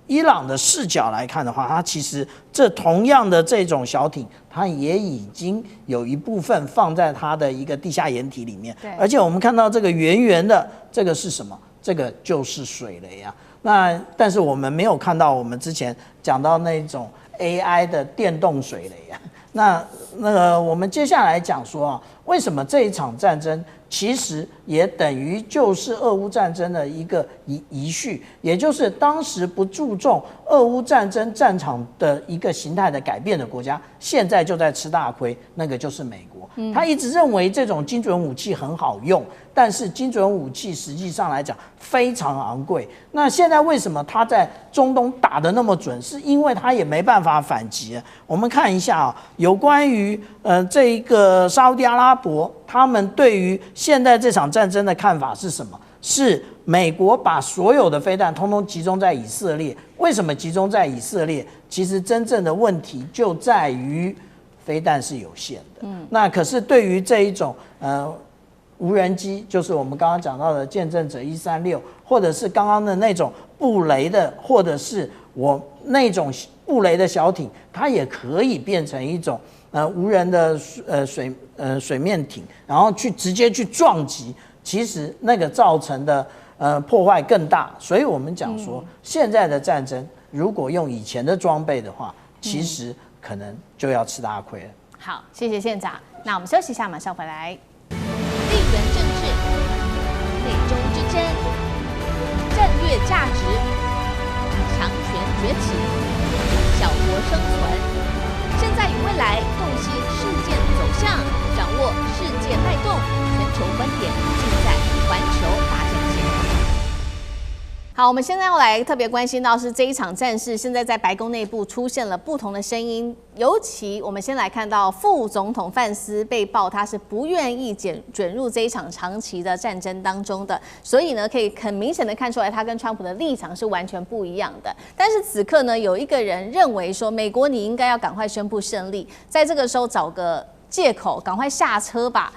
伊朗的视角来看的话，它其实这同样的这种小艇，它也已经有一部分放在它的一个地下掩体里面。而且我们看到这个圆圆的，这个是什么？这个就是水雷啊。那但是我们没有看到我们之前讲到那种 AI 的电动水雷啊。那个我们接下来讲说啊，为什么这一场战争其实也等于就是俄乌战争的一个遗绪，也就是当时不注重俄乌战争战场的一个形态的改变的国家，现在就在吃大亏，那个就是美国。他一直认为这种精准武器很好用，但是精准武器实际上来讲非常昂贵。那现在为什么他在中东打得那么准？是因为他也没办法反击。我们看一下啊，有关于这一个沙烏地阿拉伯他们对于现在这场战争的看法是什么？是美国把所有的飞弹通通集中在以色列。为什么集中在以色列？其实真正的问题就在于飞弹是有限的。那可是对于这一种无人机，就是我们刚刚讲到的见证者136，或者是刚刚的那种布雷的，或者是我那种布雷的小艇，它也可以变成一种无人的水面艇，然后直接去撞击，其实那个造成的破坏更大。所以我们讲说，现在的战争如果用以前的装备的话，其实可能就要吃大亏了。好，谢谢县长。那我们休息一下，马上回来。地缘政治、美中之争、战略价值、强权崛起、小国生存，现在与未来洞悉事件走向，掌握世界脉动，全球观点尽在环球大战线。好，我们现在要来特别关心到是这一场战事，现在在白宫内部出现了不同的声音，尤其我们先来看到副总统范斯被曝他是不愿意卷入这一场长期的战争当中的，所以呢，可以很明显的看出来，他跟川普的立场是完全不一样的。但是此刻呢，有一个人认为说，美国你应该要赶快宣布胜利，在这个时候找个借口，赶快下车吧。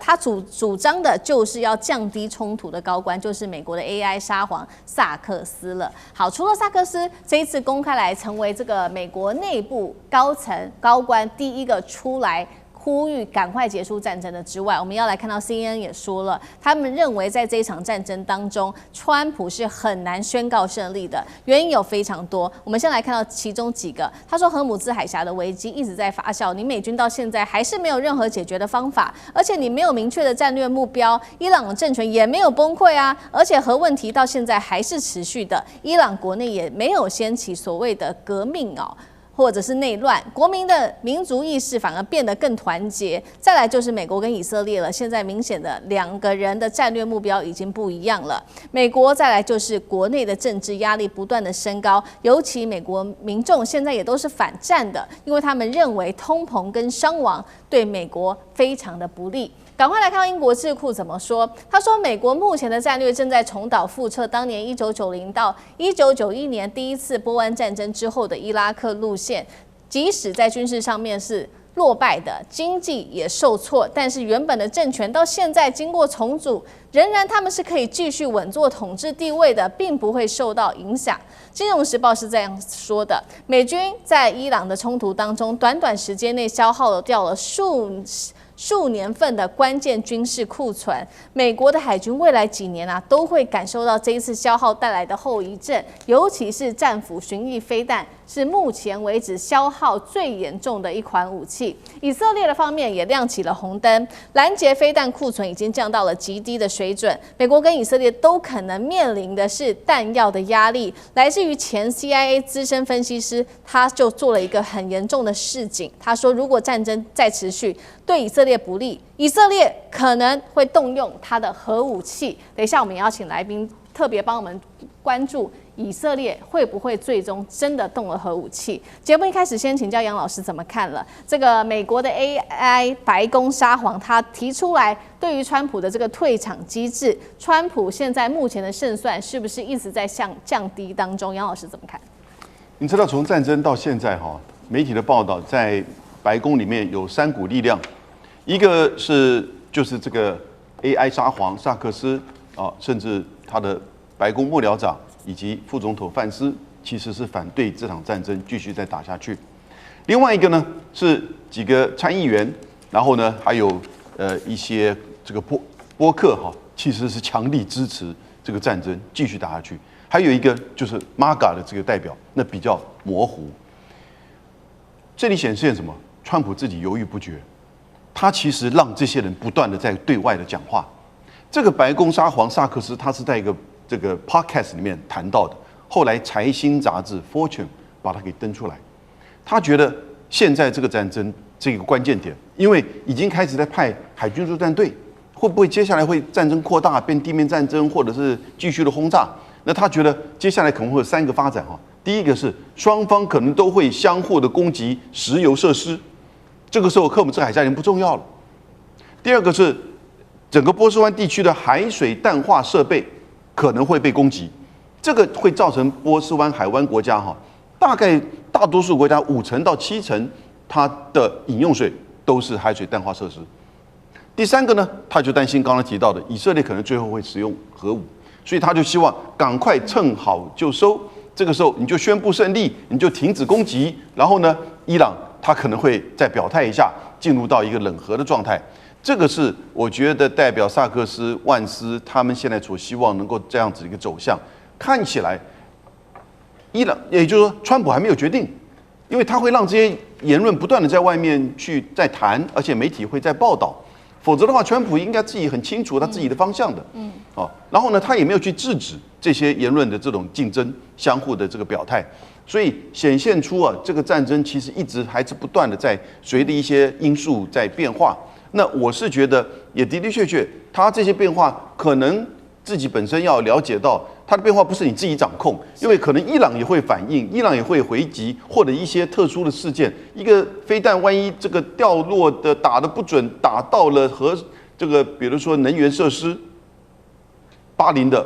他主张的就是要降低冲突的高官，就是美国的 AI 沙皇萨克斯了。好，除了萨克斯这一次公开来成为这个美国内部高官第一个出来呼吁赶快结束战争的之外，我们要来看到 CNN 也说了，他们认为在这一场战争当中，川普是很难宣告胜利的，原因有非常多。我们先来看到其中几个。他说，荷姆兹海峡的危机一直在发酵，你美军到现在还是没有任何解决的方法，而且你没有明确的战略目标，伊朗的政权也没有崩溃啊，而且核问题到现在还是持续的，伊朗国内也没有掀起所谓的革命或者是内乱，国民的民族意识反而变得更团结。再来就是美国跟以色列了，现在明显的两个人的战略目标已经不一样了。美国再来就是国内的政治压力不断的升高，尤其美国民众现在也都是反战的，因为他们认为通膨跟伤亡对美国非常的不利。赶快来看到英国智库怎么说。他说，美国目前的战略正在重蹈覆辙当年1990到1991年第一次波湾战争之后的伊拉克路线，即使在军事上面是落败的，经济也受挫，但是原本的政权到现在经过重组，仍然他们是可以继续稳坐统治地位的，并不会受到影响。金融时报是这样说的：美军在伊朗的冲突当中，短短时间内消耗掉了数年份的关键军事库存，美国的海军未来几年都会感受到这一次消耗带来的后遗症，尤其是战斧巡弋飞弹是目前为止消耗最严重的一款武器。以色列的方面也亮起了红灯，拦截飞弹库存已经降到了极低的水准，美国跟以色列都可能面临的是弹药的压力。来自于前 CIA 资深分析师，他就做了一个很严重的示警，他说如果战争再持续，对以色列不利，以色列可能会动用它的核武器。等一下，我们也要请来宾特别帮我们关注以色列会不会最终真的动了核武器。节目一开始，先请教杨老师怎么看了这个美国的 AI 白宫沙皇，他提出来对于川普的这个退场机制，川普现在目前的胜算是不是一直在降低当中？杨老师怎么看？你知道从战争到现在媒体的报道在白宫里面有3股力量，一个就是这个 AI 沙皇萨克斯甚至他的白宫幕僚长以及副总统范斯，其实是反对这场战争继续再打下去。另外一个呢是几个参议员，然后呢还有一些这个播客其实是强力支持这个战争继续打下去。还有一个就是 MAGA 的这个代表，那比较模糊。这里显现什么？川普自己犹豫不决，他其实让这些人不断的在对外的讲话。这个白宫沙皇萨克斯，他是在一个这个 podcast 里面谈到的，后来财新杂志 Fortune 把它给登出来。他觉得现在这个战争这个关键点，因为已经开始在派海军陆战队，会不会接下来会战争扩大变地面战争，或者是继续的轰炸？那他觉得接下来可能会有3个发展第一个是双方可能都会相互的攻击石油设施，这个时候荷姆斯海峡已经不重要了。第二个是整个波斯湾地区的海水淡化设备可能会被攻击，这个会造成波斯湾海湾国家大概大多数国家5成到7成它的饮用水都是海水淡化设施。第3个呢，他就担心刚刚提到的以色列可能最后会使用核武，所以他就希望赶快趁好就收。这个时候你就宣布胜利，你就停止攻击，然后呢，伊朗他可能会再表态一下，进入到一个冷和的状态。这个是我觉得代表萨克斯、万斯他们现在所希望能够这样子一个走向。看起来，伊朗也就是说，川普还没有决定，因为他会让这些言论不断的在外面去再谈，而且媒体会在报道。否则的话，川普应该自己很清楚他自己的方向的，然后呢，他也没有去制止这些言论的这种竞争、相互的这个表态，所以显现出这个战争其实一直还是不断的在随着一些因素在变化。那我是觉得也的的确确，他这些变化可能自己本身要了解到，它的变化不是你自己掌控，因为可能伊朗也会反应，伊朗也会回击，或者一些特殊的事件，一个飞弹万一这个掉落的打得不准，打到了和这个比如说能源设施巴林的，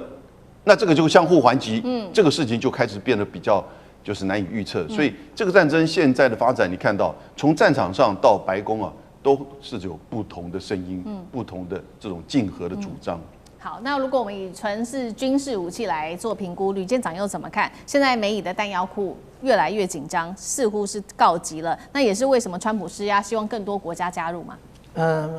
那这个就相互还击，这个事情就开始变得比较就是难以预测。所以这个战争现在的发展，你看到从战场上到白宫都是有不同的声音，不同的这种竞合的主张。好，那如果我们以纯是军事武器来做评估，吕舰长又怎么看？现在美以的弹药库越来越紧张，似乎是告急了。那也是为什么川普施压，希望更多国家加入吗？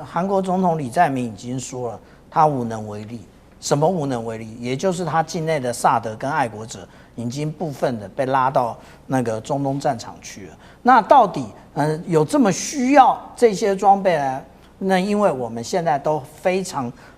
韩国总统李在明已经说了，他无能为力。什么无能为力？也就是他境内的萨德跟爱国者已经部分的被拉到那个中东战场去了。那到底有这么需要这些装备呢？那因为我们现在都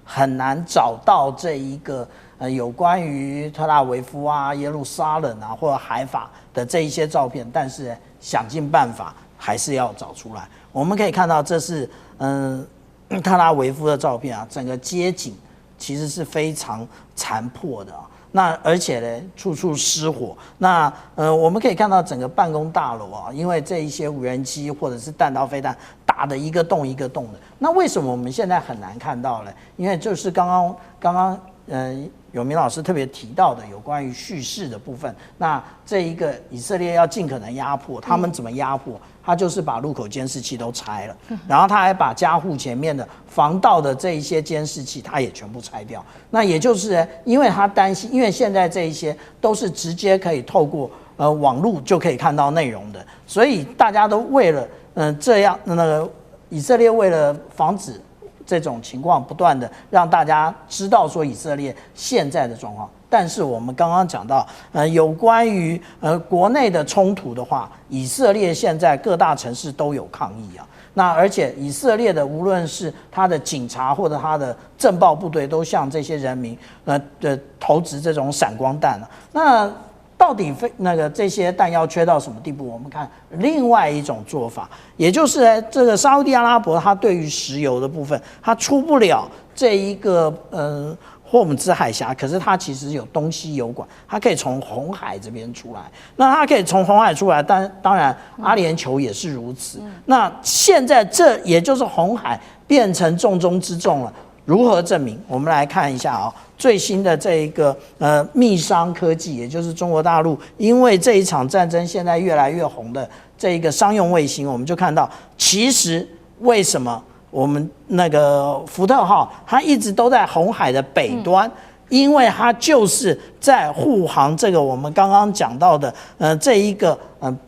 很难找到这一个有关于特拉维夫耶路撒冷或者海法的这一些照片，但是想尽办法还是要找出来。我们可以看到这是特拉维夫的照片整个街景其实是非常残破的那而且呢，处处失火。那我们可以看到整个办公大楼因为这一些无人机或者是弹道飞弹打的一个洞一个洞的。那为什么我们现在很难看到呢？因为就是刚刚有明老师特别提到的有关于叙事的部分。那这一个以色列要尽可能压迫，他们怎么压迫？他就是把路口监视器都拆了，然后他还把家户前面的防盗的这一些监视器，他也全部拆掉。那也就是因为他担心，因为现在这一些都是直接可以透过网络就可以看到内容的，所以大家都为了这样以色列为了防止这种情况不断的让大家知道说以色列现在的状况。但是我们刚刚讲到，有关于国内的冲突的话，以色列现在各大城市都有抗议啊。那而且以色列的无论是他的警察或者他的政报部队，都向这些人民投掷这种闪光弹啊。那到底这些弹药缺到什么地步？我们看另外一种做法，也就是这个沙烏地阿拉伯，它对于石油的部分，它出不了这一个霍姆兹海峡，可是它其实有东西油管，它可以从红海这边出来。那它可以从红海出来，当然阿联酋也是如此。那现在这也就是红海变成重中之重了。如何证明？我们来看一下啊，最新的这一个密商科技，也就是中国大陆因为这一场战争现在越来越红的这一个商用卫星，我们就看到，其实为什么我们福特号它一直都在红海的北端？因为它就是在护航这个我们刚刚讲到的这一个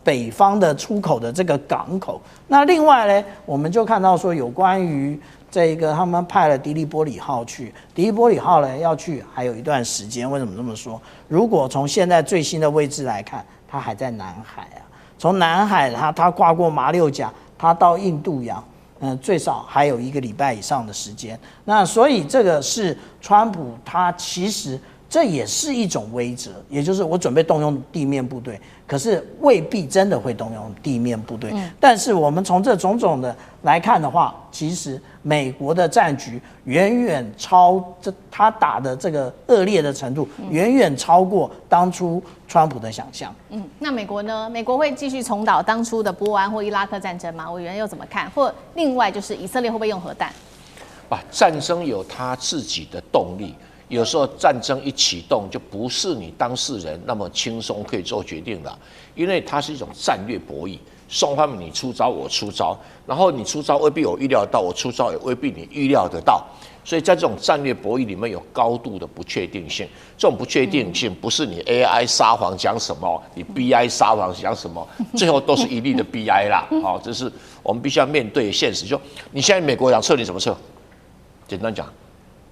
北方的出口的这个港口。那另外呢，我们就看到说有关于这一个他们派了迪利波里号去，迪利波里号呢要去还有一段时间。为什么这么说？如果从现在最新的位置来看，它还在南海啊。从南海它跨过马六甲，它到印度洋，最少还有1个礼拜以上的时间。那所以这个是川普他其实这也是一种威慑，也就是我准备动用地面部队，可是未必真的会动用地面部队。但是我们从这种种的来看的话，其实美国的战局远远他打的这个恶劣的程度，远远超过当初川普的想象。那美国呢？美国会继续重蹈当初的波湾或伊拉克战争吗？委员又怎么看？或另外就是以色列会不会用核弹？战争有它自己的动力。有时候战争一启动，就不是你当事人那么轻松可以做决定的，因为它是一种战略博弈，双方你出招我出招，然后你出招未必我预料到，我出招也未必你预料得到，所以在这种战略博弈里面有高度的不确定性。这种不确定性不是你 AI 撒谎讲什么，你 BI 撒谎讲什么，最后都是一粒的 BI 啦。好，这是我们必须要面对的现实。就你现在美国想撤，你怎么撤？简单讲。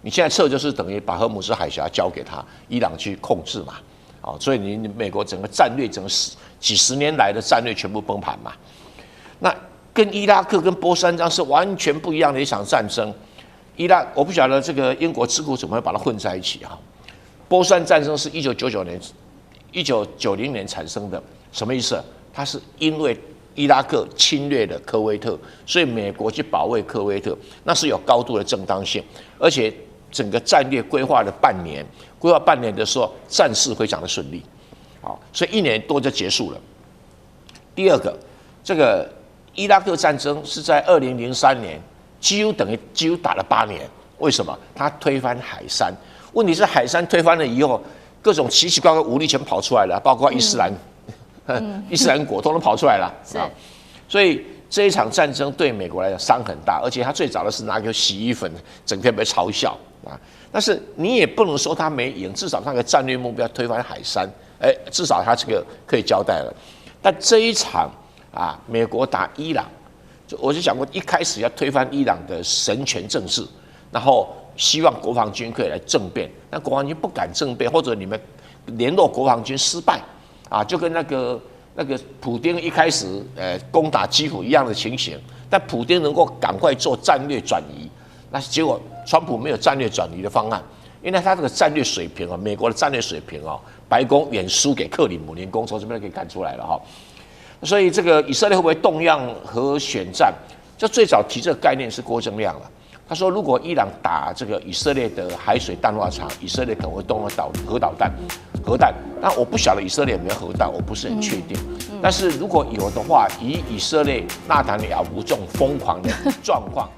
你现在撤就是等于把荷姆斯海峡交给他伊朗去控制嘛，所以你美国整个战略几十年来的战略全部崩盘嘛。那跟伊拉克跟波斯湾是完全不一样的一场战争。我不晓得这个英国智库怎么会把它混在一起啊？波斯湾战争是1990年产生的，什么意思？它是因为伊拉克侵略了科威特，所以美国去保卫科威特，那是有高度的正当性，而且整个战略规划了半年，规划半年的时候，战事非常的顺利，所以1年多就结束了。第二个，这个伊拉克战争是在2003年，几乎打了8年。为什么？他推翻海珊，问题是海珊推翻了以后，各种奇奇怪怪武力全跑出来了，包括伊斯兰国通通跑出来了。所以这一场战争对美国来讲伤很大，而且他最早的是拿个洗衣粉，整天被嘲笑啊。但是你也不能说他没赢，至少那个战略目标推翻海珊，至少他这个可以交代了。但这一场美国打伊朗，我就讲过，一开始要推翻伊朗的神权政治，然后希望国防军可以来政变，但国防军不敢政变，或者你们联络国防军失败就跟那个普丁一开始攻打基辅一样的情形，但普丁能够赶快做战略转移，那结果川普没有战略转移的方案，因为他这个战略水平美国的战略水平白宫远输给克里姆林宫，从这边可以看出来了所以这个以色列会不会动用核选战？就最早提这个概念是郭正亮了。他说，如果伊朗打这个以色列的海水淡化厂，以色列可能会动用核弹。那我不晓得以色列有没有核弹，我不是很确定。但是如果有的话，以色列纳坦雅胡这种疯狂的状况。